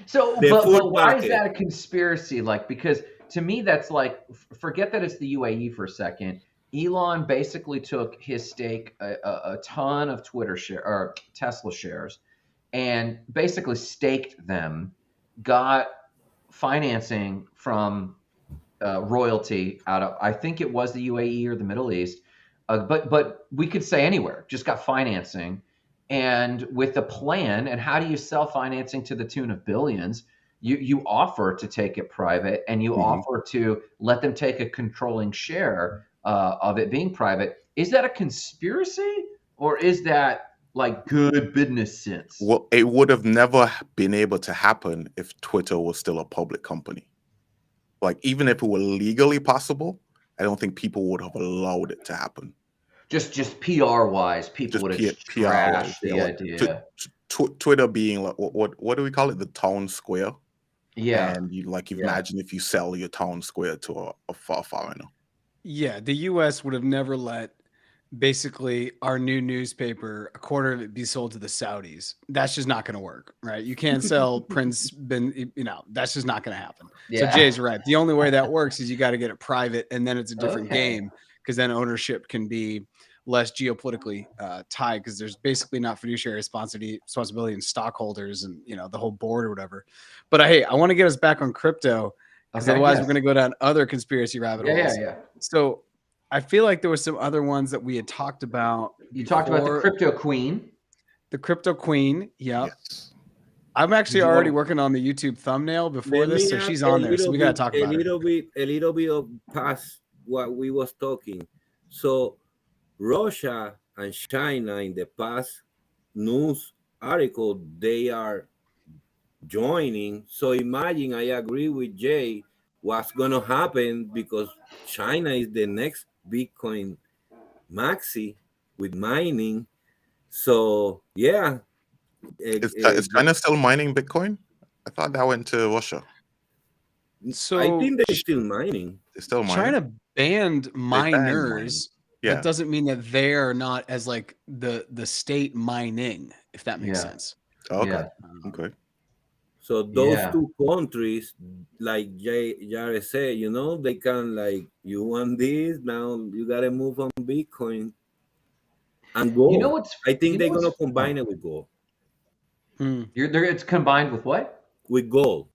So, but why is that a conspiracy? Like, because to me, that's like, forget that it's the UAE for a second. Elon basically took his stake, a ton of Twitter share or Tesla shares, and basically staked them, got financing from royalty out of, I think it was the UAE or the Middle East, but we could say anywhere, just got financing. And with the plan, and how do you sell financing to the tune of billions? You offer to take it private, and you offer to let them take a controlling share of it being private. Is that a conspiracy, or is that like good business sense? Well, it would have never been able to happen if Twitter was still a public company. Like, even if it were legally possible, I don't think people would have allowed it to happen. Just PR wise, people would have trashed the idea. Twitter being like, what do we call it? The town square. Yeah. And imagine if you sell your town square to a foreigner. Yeah, the U.S. would have never let basically our new newspaper, a quarter of it, be sold to the Saudis. That's just not going to work, right? You can't sell Prince Ben, that's just not going to happen. Yeah. So Jay's right. The only way that works is you got to get it private, and then it's a different game, because then ownership can be less geopolitically tied, because there's basically not fiduciary responsibility in stockholders and the whole board or whatever. But hey, I want to get us back on crypto, because otherwise we're going to go down other conspiracy rabbit holes. Yeah. So I feel like there were some other ones that we had talked about. You talked about the crypto queen. The crypto queen, yeah. Yes. I'm actually already working on the YouTube thumbnail before this, so she's on there. So we got to talk about it. A little bit of past what we was talking. So Russia and China, in the past news article, they are joining. So imagine, I agree with Jay, what's going to happen, because China is the next Bitcoin maxi with mining. So yeah. Is China still mining Bitcoin? I thought that went to Russia. So I think they're still mining. They're still mining. China banned miners. Yeah. That doesn't mean that they're not as like the state mining, if that makes sense. Okay. Yeah. Okay. So those two countries, like Jared said, they can, like, you want this, now you gotta move on Bitcoin and gold. I think they're gonna combine it with gold. It's combined with what? With gold.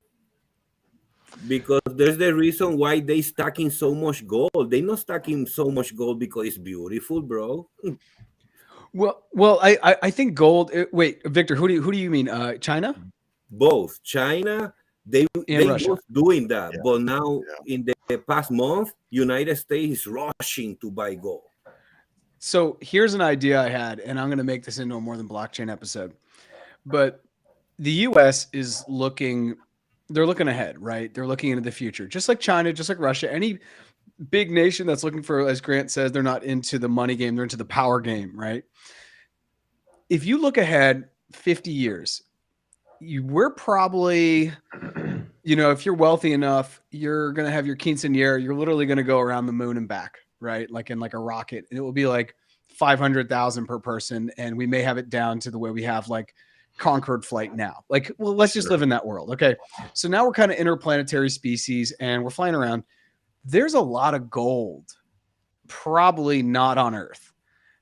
Because there's the reason why they stacking so much gold. They're not stacking so much gold because it's beautiful, bro. Well, I think gold. Wait, Victor, who do you mean? China? Both China, they both doing that, but now in the past month, United States is rushing to buy gold. So here's an idea I had, and I'm going to make this into a More Than Blockchain episode. But the U.S. is they're looking ahead, right? They're looking into the future, just like China, just like Russia. Any big nation that's looking for, as Grant says, they're not into the money game, they're into the power game, right? If you look ahead 50 years, we're probably, if you're wealthy enough, you're going to have your quinceañera. You're literally going to go around the moon and back, right? Like in like a rocket. And it will be like 500,000 per person. And we may have it down to the way we have like Concorde flight now. Like, well, let's just live in that world. Okay. So now we're kind of interplanetary species and we're flying around. There's a lot of gold, probably not on Earth.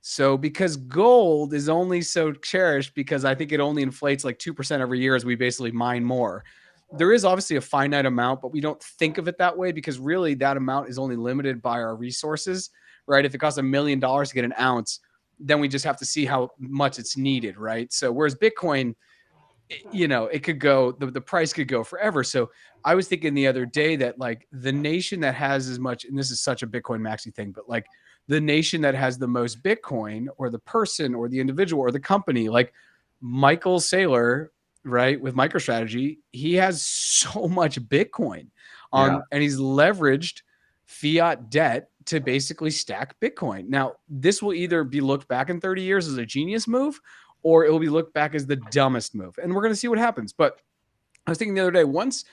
So because gold is only so cherished, because I think it only inflates like 2% every year as we basically mine more. There is obviously a finite amount, but we don't think of it that way, because really that amount is only limited by our resources, right? If it costs $1 million to get an ounce, then we just have to see how much it's needed, right? So whereas Bitcoin, it could go, the price could go forever. So I was thinking the other day that like the nation that has as much, and this is such a Bitcoin maxi thing, but like the nation that has the most Bitcoin, or the person or the individual or the company, like Michael Saylor, right, with MicroStrategy, he has so much Bitcoin and he's leveraged fiat debt to basically stack Bitcoin. Now, this will either be looked back in 30 years as a genius move, or it will be looked back as the dumbest move. And we're going to see what happens. But I was thinking the other day, once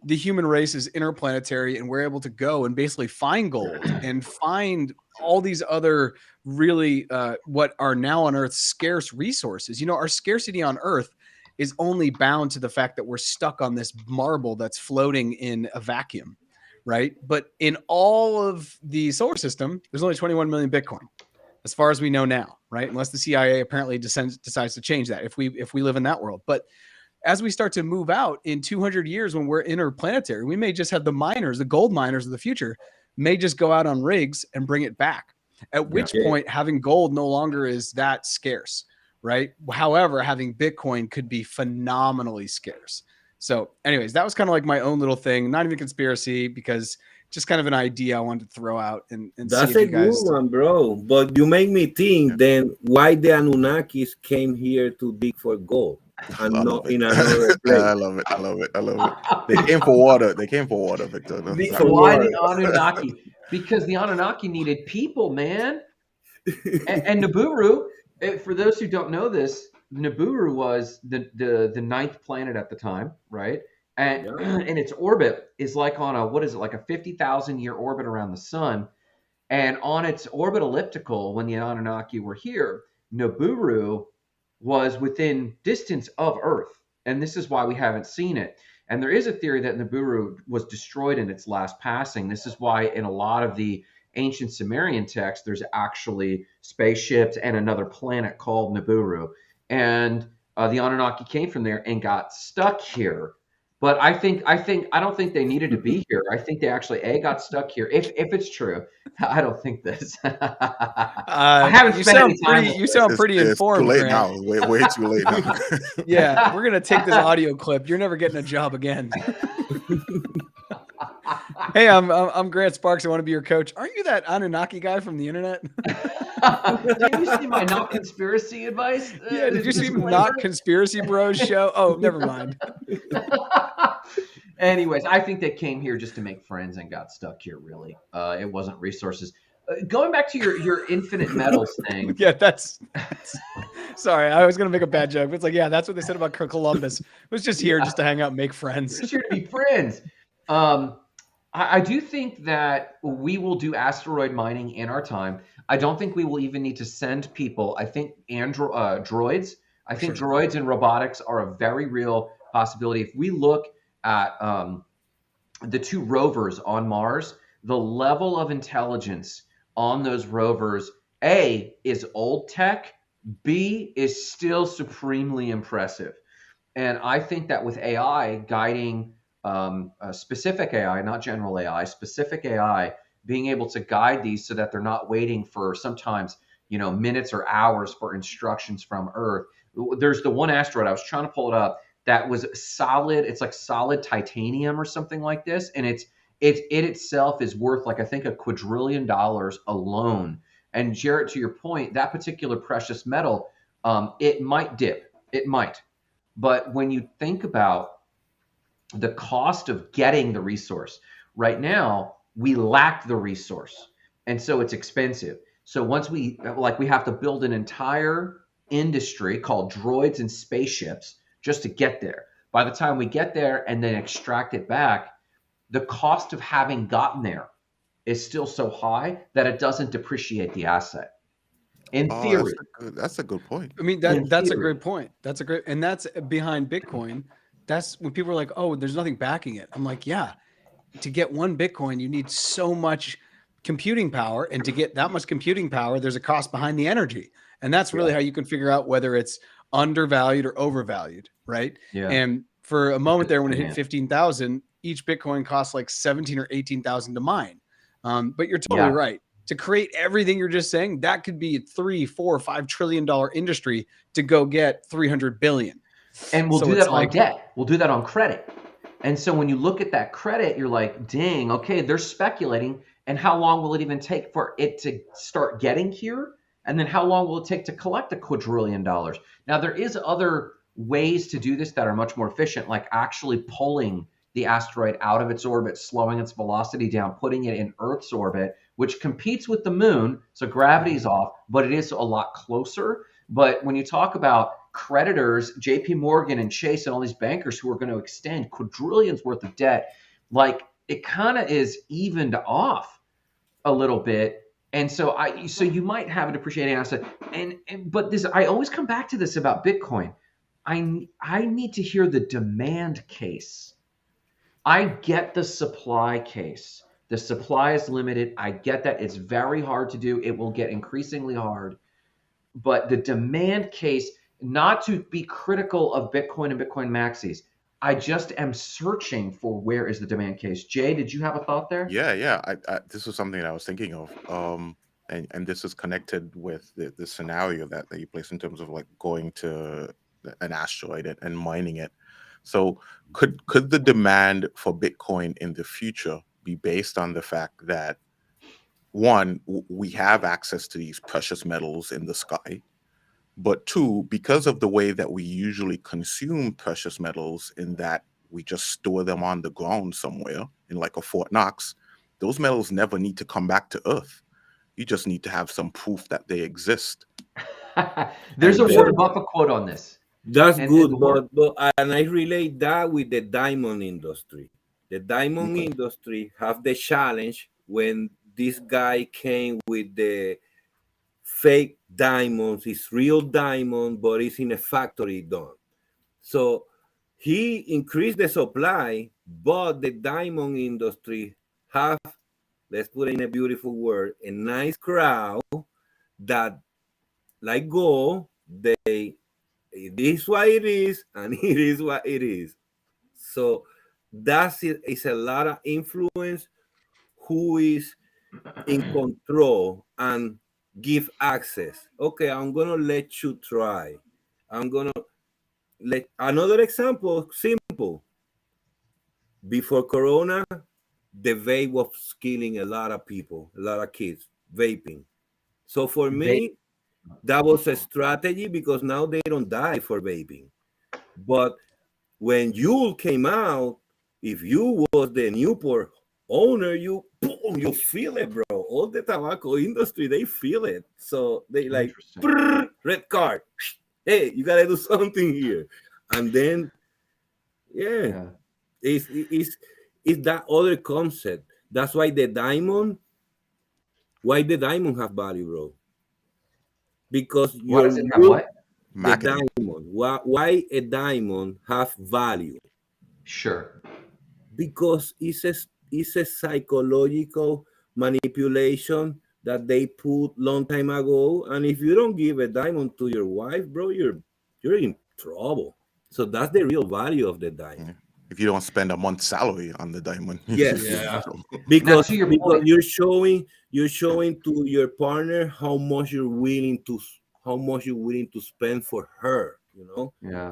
the human race is interplanetary and we're able to go and basically find gold and find all these other really what are now on Earth scarce resources. Our scarcity on Earth is only bound to the fact that we're stuck on this marble that's floating in a vacuum, right? But in all of the solar system, there's only 21 million Bitcoin, as far as we know now, right? Unless the CIA apparently decides to change that if we live in that world. But as we start to move out in 200 years, when we're interplanetary, we may just have the miners, the gold miners of the future, may just go out on rigs and bring it back. At which point, having gold no longer is that scarce, right? However, having Bitcoin could be phenomenally scarce. So anyways, that was kind of like my own little thing, not even conspiracy, because just kind of an idea I wanted to throw out and that's see if a you guys... good one, bro. But you make me think then why the Anunnakis came here to dig for gold and not in another place. I love it. They came for water. Victor. Why the Anunnaki? Because the Anunnaki needed people, man. And Nibiru, for those who don't know this, Nibiru was the ninth planet at the time, right? And its orbit is like on like a 50,000 year orbit around the sun. And on its orbit elliptical, when the Anunnaki were here, Nibiru was within distance of Earth. And this is why we haven't seen it. And there is a theory that Nibiru was destroyed in its last passing. This is why in a lot of the ancient Sumerian texts, there's actually spaceships and another planet called Nibiru. And the Anunnaki came from there and got stuck here. But I don't think they needed to be here. I think they actually got stuck here. If it's true, I don't think this. I haven't spent any time. You sound pretty informed. It's too late now. Way too late now. Yeah, we're gonna take this audio clip. You're never getting a job again. Hey, I'm Grant Sparks. I want to be your coach. Aren't you that Anunnaki guy from the internet? Did you see my not conspiracy advice? Yeah, did you see Not Conspiracy Bros show? Oh, never mind. Anyways, I think they came here just to make friends and got stuck here, really. It wasn't resources. Going back to your infinite metals thing. Yeah, that's sorry, I was going to make a bad joke. But it's like, yeah, that's what they said about Columbus. It was just here just to hang out and make friends. Just here to be friends. I do think that we will do asteroid mining in our time. I don't think we will even need to send people. I think droids. I think droids and robotics are a very real possibility. If we look at the two rovers on Mars, the level of intelligence on those rovers, A, is old tech, B, is still supremely impressive. And I think that with AI guiding specific AI, not general AI, specific AI, being able to guide these so that they're not waiting for sometimes, minutes or hours for instructions from Earth. There's the one asteroid, I was trying to pull it up, that was solid. It's like solid titanium or something like this. And it itself is worth like, I think, $1 quadrillion alone. And Jarrett, to your point, that particular precious metal, it might dip. It might. But when you think about the cost of getting the resource, right now, we lack the resource. And so it's expensive. So once we have to build an entire industry called droids and spaceships just to get there. By the time we get there and then extract it back, the cost of having gotten there is still so high that it doesn't depreciate the asset. In theory. That's a good point. I mean, that's a great point. And that's behind Bitcoin. That's when people are like, oh, there's nothing backing it. I'm like, yeah, to get one Bitcoin, you need so much computing power. And to get that much computing power, there's a cost behind the energy. And that's really how you can figure out whether it's undervalued or overvalued, right? Yeah. And for a moment there, when it hit 15,000, each Bitcoin costs like 17 or 18,000 to mine. But you're totally right. to create everything you're just saying, that could be a $3, $4, $5 trillion industry to go get 300 billion. And we'll So do it's that on like- debt. We'll do that on credit. And so when you look at that credit, you're like, dang, okay, they're speculating. And how long will it even take for it to start getting here? And then how long will it take to collect $2 quadrillion? Now, there is other ways to do this that are much more efficient, like actually pulling the asteroid out of its orbit, slowing its velocity down, putting it in Earth's orbit, which competes with the moon. So gravity's off, but it is a lot closer. But when you talk about creditors, JP Morgan and Chase and all these bankers who are going to extend quadrillions worth of debt, like it kind of is evened off a little bit. And so you might have a depreciating asset. But this, I always come back to this about Bitcoin. I need to hear the demand case. I get the supply case. The supply is limited. I get that. It's very hard to do. It will get increasingly hard. But the demand case, not to be critical of Bitcoin and Bitcoin maxis, I just am searching for where is the demand case. Jay, did you have a thought there? Yeah. This was something that I was thinking of. And this is connected with the scenario that you place in terms of like going to an asteroid and mining it. So could the demand for Bitcoin in the future be based on the fact that, one, we have access to these precious metals in the sky, but two, because of the way that we usually consume precious metals, in that we just store them on the ground somewhere in like a Fort Knox, those metals never need to come back to Earth. You just need to have some proof that they exist. There's a Warren Buffett quote on this. That's good, but I relate that with the diamond industry. The diamond industry have the challenge when this guy came with the fake diamonds. It's real diamond, but it's in a factory done. So he increased the supply, but the diamond industry have, let's put it in a beautiful word, a nice crowd that like go, it is what it is, and it is what it is. So that's it. It's a lot of influence who is in control and give access. Okay, I'm gonna let you try. I'm gonna let another example, simple. Before Corona, the vape was killing a lot of people, a lot of kids, vaping. So for me, that was a strategy because now they don't die for vaping. But when Yule came out, if you was the Newport owner, you feel it, bro. All the tobacco industry, they feel it. So they like, red card. Hey, you gotta do something here. And then, it's that other concept. That's why the diamond have value, bro. Because what? The diamond. Why a diamond have value? Sure. Because it's a psychological manipulation that they put long time ago. And if you don't give a diamond to your wife, bro, you're in trouble. So that's the real value of the diamond. If you don't spend a month's salary on the diamond, yes, because you're showing to your partner how much you're willing to spend for her.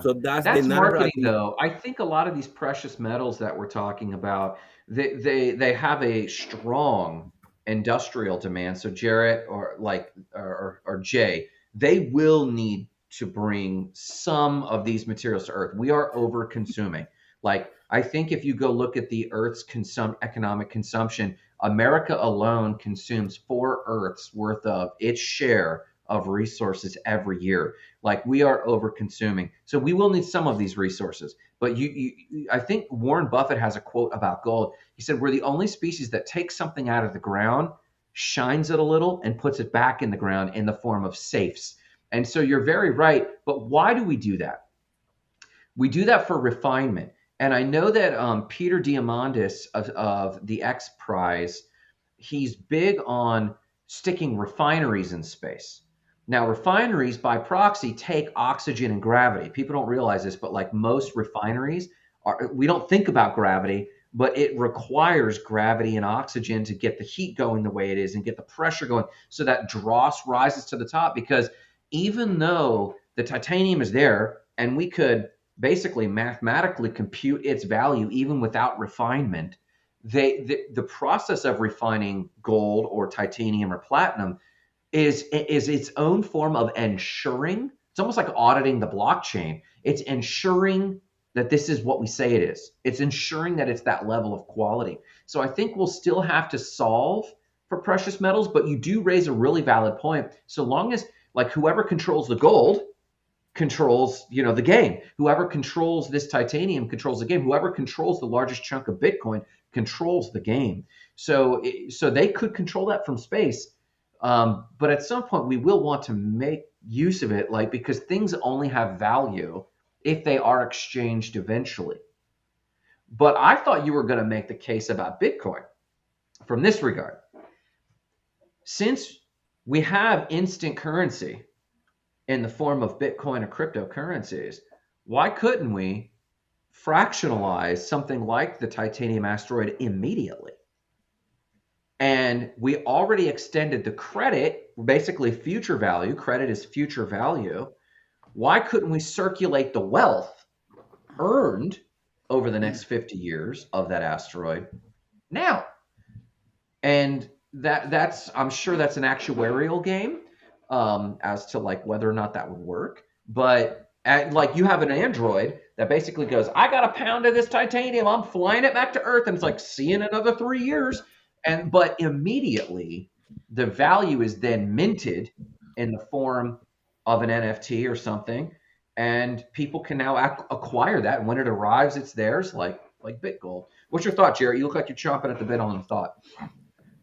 So that's the marketing, though. I think a lot of these precious metals that we're talking about, they have a strong industrial demand. So Jarrett or Jay, they will need to bring some of these materials to Earth. We are over consuming. Like, I think if you go look at the Earth's economic consumption, America alone consumes 4 Earths worth of its share of resources every year. Like, we are over consuming. So we will need some of these resources. But I think Warren Buffett has a quote about gold. He said, we're the only species that takes something out of the ground, shines it a little, and puts it back in the ground in the form of safes. And so you're very right. But why do we do that? We do that for refinement. And I know that Peter Diamandis of the X Prize, he's big on sticking refineries in space. Now, refineries by proxy take oxygen and gravity. People don't realize this, but like most refineries, we don't think about gravity. but it requires gravity and oxygen to get the heat going the way it is and get the pressure going so that dross rises to the top. Because even though the titanium is there and we could basically mathematically compute its value even without refinement, the process of refining gold or titanium or platinum is its own form of ensuring. It's almost like auditing the blockchain. It's ensuring that this is what we say it is. It's ensuring that it's that level of quality. So I think we'll still have to solve for precious metals, but you do raise a really valid point. So long as like whoever controls the gold controls, the game. Whoever controls this titanium controls the game. Whoever controls the largest chunk of Bitcoin controls the game. So they could control that from space. But at some point we will want to make use of it, like, because things only have value if they are exchanged eventually. But I thought you were going to make the case about Bitcoin from this regard. Since we have instant currency in the form of Bitcoin or cryptocurrencies, why couldn't we fractionalize something like the titanium asteroid immediately? And we already extended the credit, basically future value. Credit is future value. Why couldn't we circulate the wealth earned over the next 50 years of that asteroid now? And I'm sure that's an actuarial game as to like whether or not that would work. But like you have an android that basically goes, I got a pound of this titanium, I'm flying it back to Earth, and it's like, see you in another 3 years. But immediately the value is then minted in the form of an NFT or something, and people can now acquire that. And when it arrives, it's theirs, like BitGold. What's your thought, Jared? You look like you're chomping at the bit on the thought.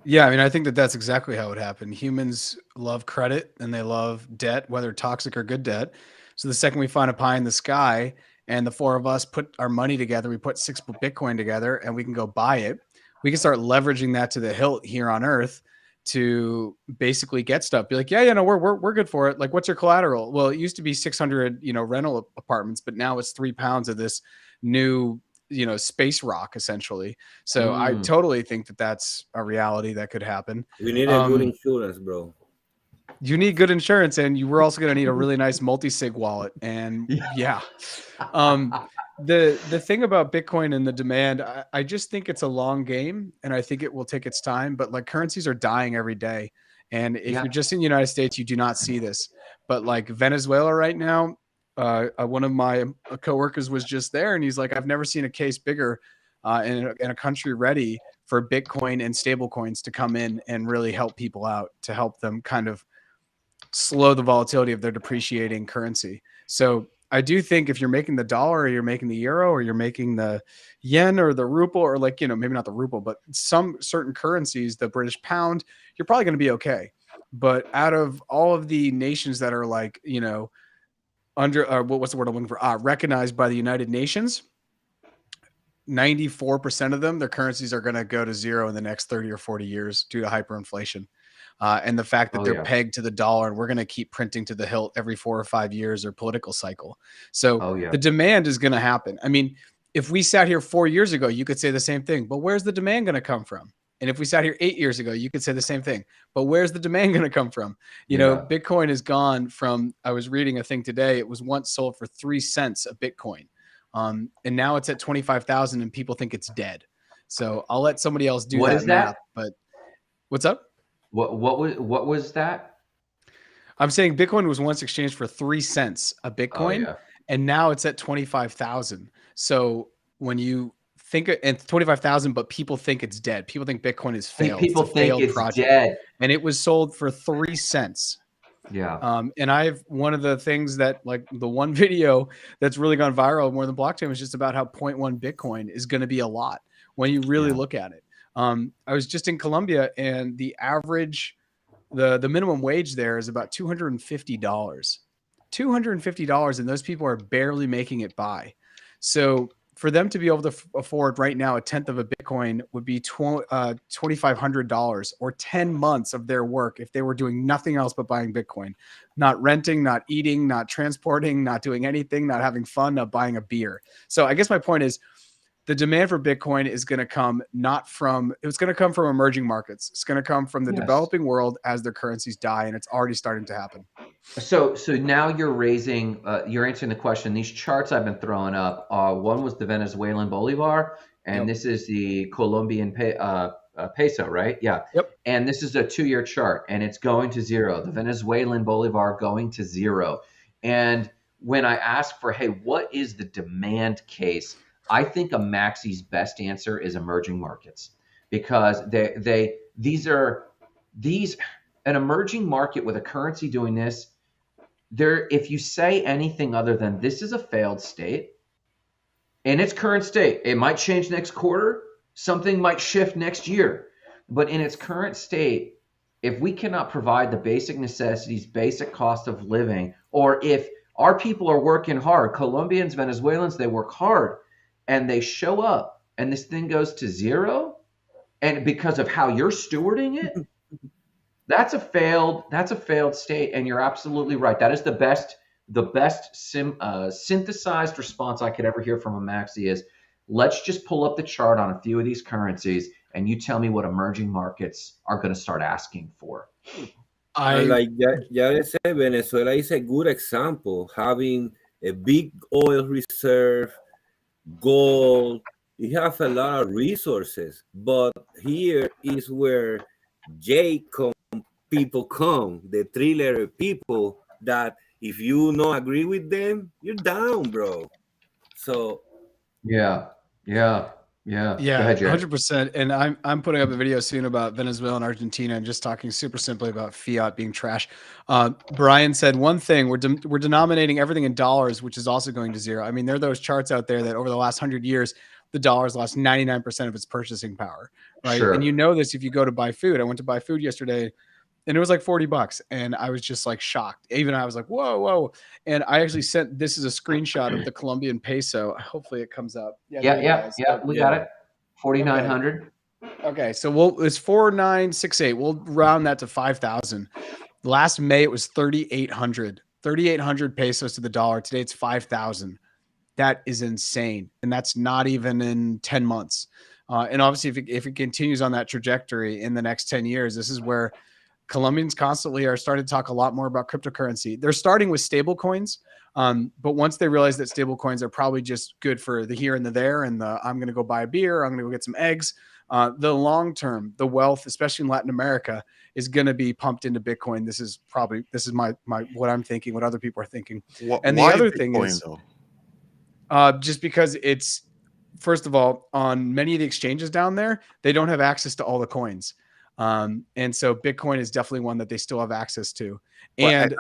Yeah, I mean, I think that's exactly how it happened. Humans love credit and they love debt, whether toxic or good debt. So the second we find a pie in the sky and the four of us put our money together, we put 6 Bitcoin together and we can go buy it. We can start leveraging that to the hilt here on Earth to basically get stuff. Be like, no, we're good for it. Like, what's your collateral? Well, it used to be 600, rental apartments, but now it's 3 pounds of this new, space rock essentially. So I totally think that that's a reality that could happen. We need a good insurance, bro. You need good insurance, and we're also going to need a really nice multi-sig wallet. And the thing about Bitcoin and the demand, I just think it's a long game, and I think it will take its time. But like, currencies are dying every day, and if you're just in the United States, you do not see this. But like Venezuela right now, one of my coworkers was just there, and he's like, I've never seen a case bigger in a country ready for Bitcoin and stable coins to come in and really help people out, to help them kind of slow the volatility of their depreciating currency. So I do think if you're making the dollar, or you're making the euro, or you're making the yen or the ruble, or like, maybe not the ruble, but some certain currencies, the British pound, you're probably going to be okay. But out of all of the nations that are like, under what's the word I'm looking for? Recognized by the United Nations, 94% of them, their currencies are going to go to zero in the next 30 or 40 years due to hyperinflation. And the fact that they're pegged to the dollar, and we're going to keep printing to the hilt every 4 or 5 years or political cycle. So the demand is going to happen. I mean, if we sat here 4 years ago, you could say the same thing, but where's the demand going to come from? And if we sat here 8 years ago, you could say the same thing, but where's the demand going to come from? Bitcoin has gone from, I was reading a thing today, it was once sold for 3 cents a Bitcoin. And now it's at 25,000 and people think it's dead. So I'll let somebody else do that math. But what's up? What was that? I'm saying Bitcoin was once exchanged for 3 cents a Bitcoin, and now it's at 25,000. So when you think it's 25,000, but people think it's dead. People think Bitcoin is failed. People think it's dead, and it was sold for 3 cents. Yeah. And I've one of the things that, like, the one video that's really gone viral more than blockchain was just about how 0.1 Bitcoin is going to be a lot when you really look at it. I was just in Colombia, and the average, the minimum wage there is about $250. $250, and those people are barely making it by. So for them to be able to afford right now a tenth of a Bitcoin would be $2,500 or 10 months of their work if they were doing nothing else but buying Bitcoin, not renting, not eating, not transporting, not doing anything, not having fun, not buying a beer. So I guess my point is, the demand for Bitcoin is going to come it's going to come from emerging markets. It's going to come from the developing world as their currencies die, and it's already starting to happen. So now you're answering the question. These charts I've been throwing up, one was the Venezuelan bolivar, and this is the Colombian peso, right? Yeah. Yep. And this is a 2-year chart, and it's going to zero. The Venezuelan bolivar going to zero. And when I ask for, hey, what is the demand case? I think a Maxi's best answer is emerging markets, because an emerging market with a currency doing this. If you say anything other than this is a failed state in its current state, it might change next quarter, something might shift next year, but in its current state, if we cannot provide the basic necessities, basic cost of living, or if our people are working hard, Colombians, Venezuelans, they work hard and they show up and this thing goes to zero, and because of how you're stewarding it, that's a failed state, and you're absolutely right. That is the best synthesized response I could ever hear from a Maxi is, let's just pull up the chart on a few of these currencies, and you tell me what emerging markets are going to start asking for. Like Jared said, Venezuela is a good example, having a big oil reserve, gold. You have a lot of resources, but here is where people come, the 3-letter people, that if you don't agree with them, you're down, bro. So yeah. Go ahead, Jared. 100%. And I'm putting up a video soon about Venezuela and Argentina, and just talking super simply about fiat being trash. Brian said one thing: we're denominating everything in dollars, which is also going to zero. I mean, there are those charts out there that over the last 100 years, the dollar's lost 99% of its purchasing power, right? Sure. And you know this if you go to buy food. I went to buy food yesterday, and it was like $40, and I was just like shocked. Even I was like, whoa. And I actually this is a screenshot of the Colombian peso. Hopefully it comes up. Yeah. We got it. 4,900. Okay, so it's 4,968. We'll round that to 5,000. Last May it was 3,800 pesos to the dollar. Today it's 5,000. That is insane, and that's not even in 10 months. And obviously, if it continues on that trajectory in the next 10 years, this is where Colombians constantly are starting to talk a lot more about cryptocurrency. They're starting with stable coins, but once they realize that stable coins are probably just good for the here and the there, and I'm going to go buy a beer, I'm going to go get some eggs, the long term, the wealth, especially in Latin America, is going to be pumped into Bitcoin. This is my what I'm thinking, what other people are thinking. And the other thing is, just because it's, first of all, on many of the exchanges down there, they don't have access to all the coins. And so Bitcoin is definitely one that they still have access to. And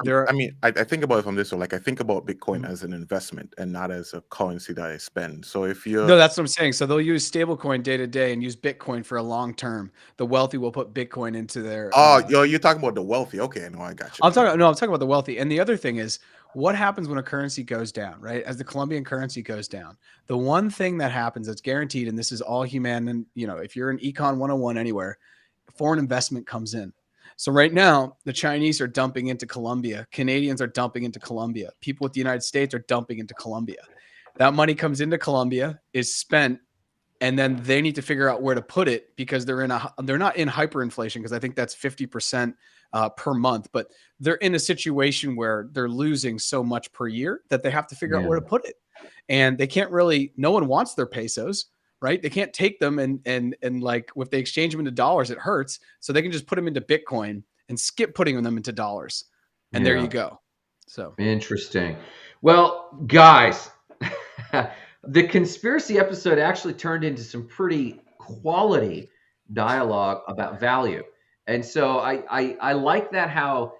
I think about it from this way. Like, I think about Bitcoin as an investment and not as a currency that I spend. So if you're that's what I'm saying. So they'll use stablecoin day to day and use Bitcoin for a long term. The wealthy will put Bitcoin into their. You're talking about the wealthy. Okay, no, I got you. I'm talking about the wealthy. And the other thing is, what happens when a currency goes down, right? As the Colombian currency goes down, the one thing that happens that's guaranteed, and this is all human, and if you're in Econ 101 anywhere, foreign investment comes in. So right now, the Chinese are dumping into Colombia. Canadians are dumping into Colombia. People with the United States are dumping into Colombia. That money comes into Colombia, is spent, and then they need to figure out where to put it, because they're not in hyperinflation, because I think that's 50% per month, but they're in a situation where they're losing so much per year that they have to figure out where to put it. And they can't really, no one wants their pesos, right? They can't take them and like, if they exchange them into dollars, it hurts. So they can just put them into Bitcoin and skip putting them into dollars. And there you go. So interesting. Well, guys, the conspiracy episode actually turned into some pretty quality dialogue about value. And so I like that, how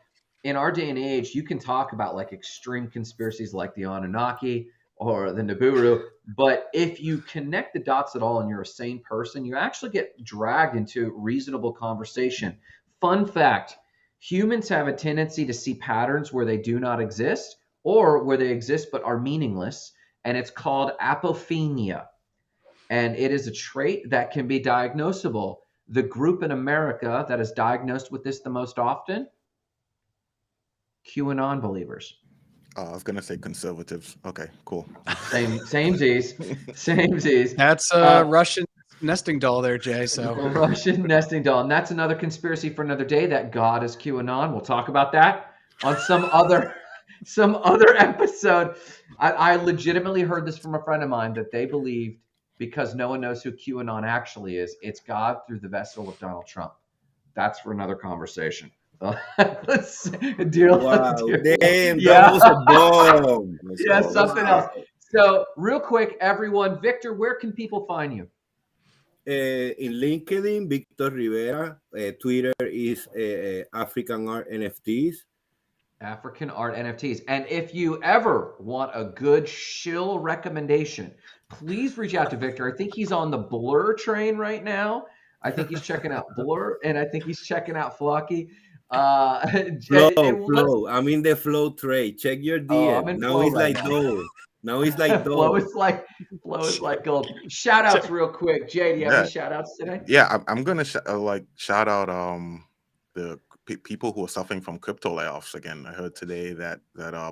in our day and age, you can talk about like extreme conspiracies like the Anunnaki or the Nibiru, but if you connect the dots at all and you're a sane person, you actually get dragged into reasonable conversation. Fun fact, humans have a tendency to see patterns where they do not exist, or where they exist but are meaningless, and it's called apophenia. And it is a trait that can be diagnosable. The group in America that is diagnosed with this the most often, QAnon believers. I was gonna say conservatives. Okay, cool. Same Z's. That's a Russian nesting doll there, Jay. So The Russian nesting doll. And that's another conspiracy for another day, that God is QAnon. We'll talk about that on some other episode. I legitimately heard this from a friend of mine, that they believed, because no one knows who QAnon actually is, it's God through the vessel of Donald Trump. That's for another conversation. Let's deal. Wow, damn, Yeah. that was a bomb. Yeah, something else. So real quick, everyone, Victor, where can people find you? In LinkedIn, Victor Rivera. Twitter is African Art NFTs. African Art NFTs. And if you ever want a good shill recommendation, please reach out to Victor. I think he's on the Blur train right now. I think he's checking out Blur, and I think he's checking out Flocky. Flow. I'm in the Flow trade. Check your DM. Now it's like dough. Now it's like dough. Flow is like gold. Shout outs real quick. Jay, do you have any shout outs today? Yeah, I'm gonna shout out the people who are suffering from crypto layoffs again. I heard today that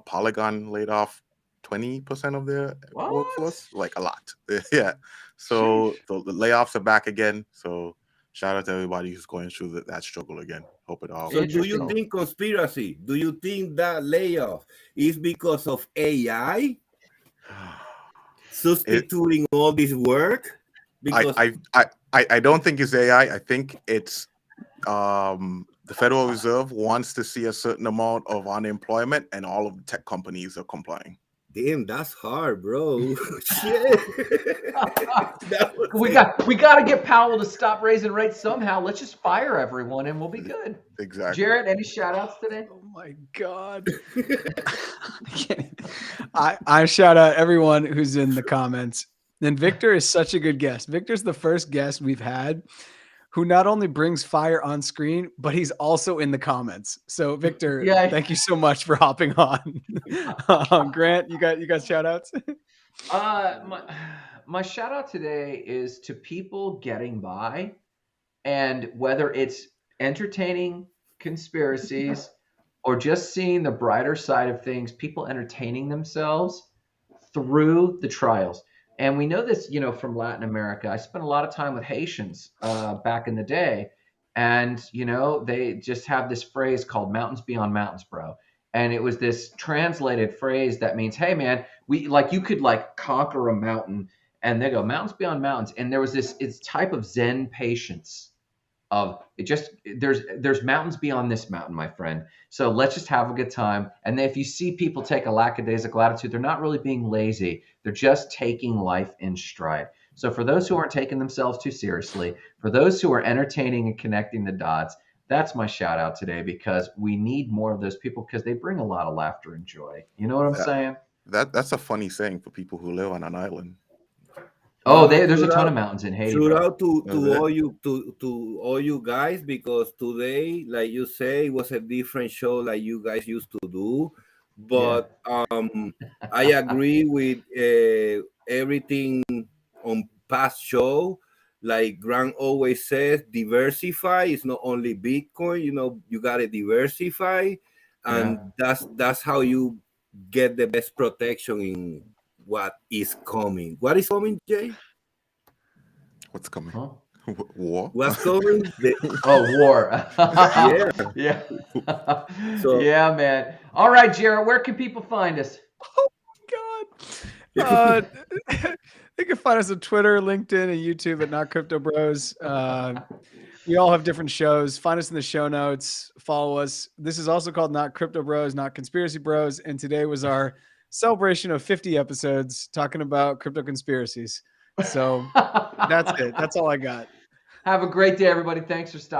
Polygon laid off 20% of their workforce, like a lot. Yeah. So the layoffs are back again. So shout out to everybody who's going through that struggle again. Hope it all. So do you think conspiracy? Do you think that layoff is because of AI substituting all this work? Because I don't think it's AI. I think it's the Federal Reserve wants to see a certain amount of unemployment, and all of the tech companies are complying. Damn, that's hard, bro. Shit. We got to get Powell to stop raising rates somehow. Let's just fire everyone and we'll be good. Exactly. Jared, any shout outs today? Oh my God. I shout out everyone who's in the comments. And Victor is such a good guest. Victor's the first guest we've had who not only brings fire on screen, but he's also in the comments. So Victor, thank you so much for hopping on. Grant, you got shout outs? My shout out today is to people getting by, and whether it's entertaining conspiracies or just seeing the brighter side of things, people entertaining themselves through the trials. And we know this, from Latin America. I spent a lot of time with Haitians back in the day. And, they just have this phrase called mountains beyond mountains, bro. And it was this translated phrase that means, hey, man, you could conquer a mountain. And they go, mountains beyond mountains. And there was it's type of Zen patience of it. Just there's mountains beyond this mountain, my friend. So let's just have a good time. And then if you see people take a lackadaisical attitude, they're not really being lazy. They're just taking life in stride. So for those who aren't taking themselves too seriously, for those who are entertaining and connecting the dots, that's my shout out today, because we need more of those people, because they bring a lot of laughter and joy. You know what I'm saying? That's a funny saying for people who live on an island. Oh, there's a ton of mountains in Haiti. Shout out to all you guys, because today, like you say, it was a different show like you guys used to do. But I agree with everything on past show. Like Grant always says, diversify. It's not only Bitcoin. You gotta diversify, and that's how you get the best protection in what is coming. What is coming, Jay? What's coming? Huh? War? What's coming? War. Yeah. Yeah, man. All right, Jared, where can people find us? Oh my God. They can find us on Twitter, LinkedIn, and YouTube at Not Crypto Bros. We all have different shows. Find us in the show notes. Follow us. This is also called Not Crypto Bros, Not Conspiracy Bros. And today was our celebration of 50 episodes talking about crypto conspiracies. So that's it. That's all I got. Have a great day, everybody. Thanks for stopping.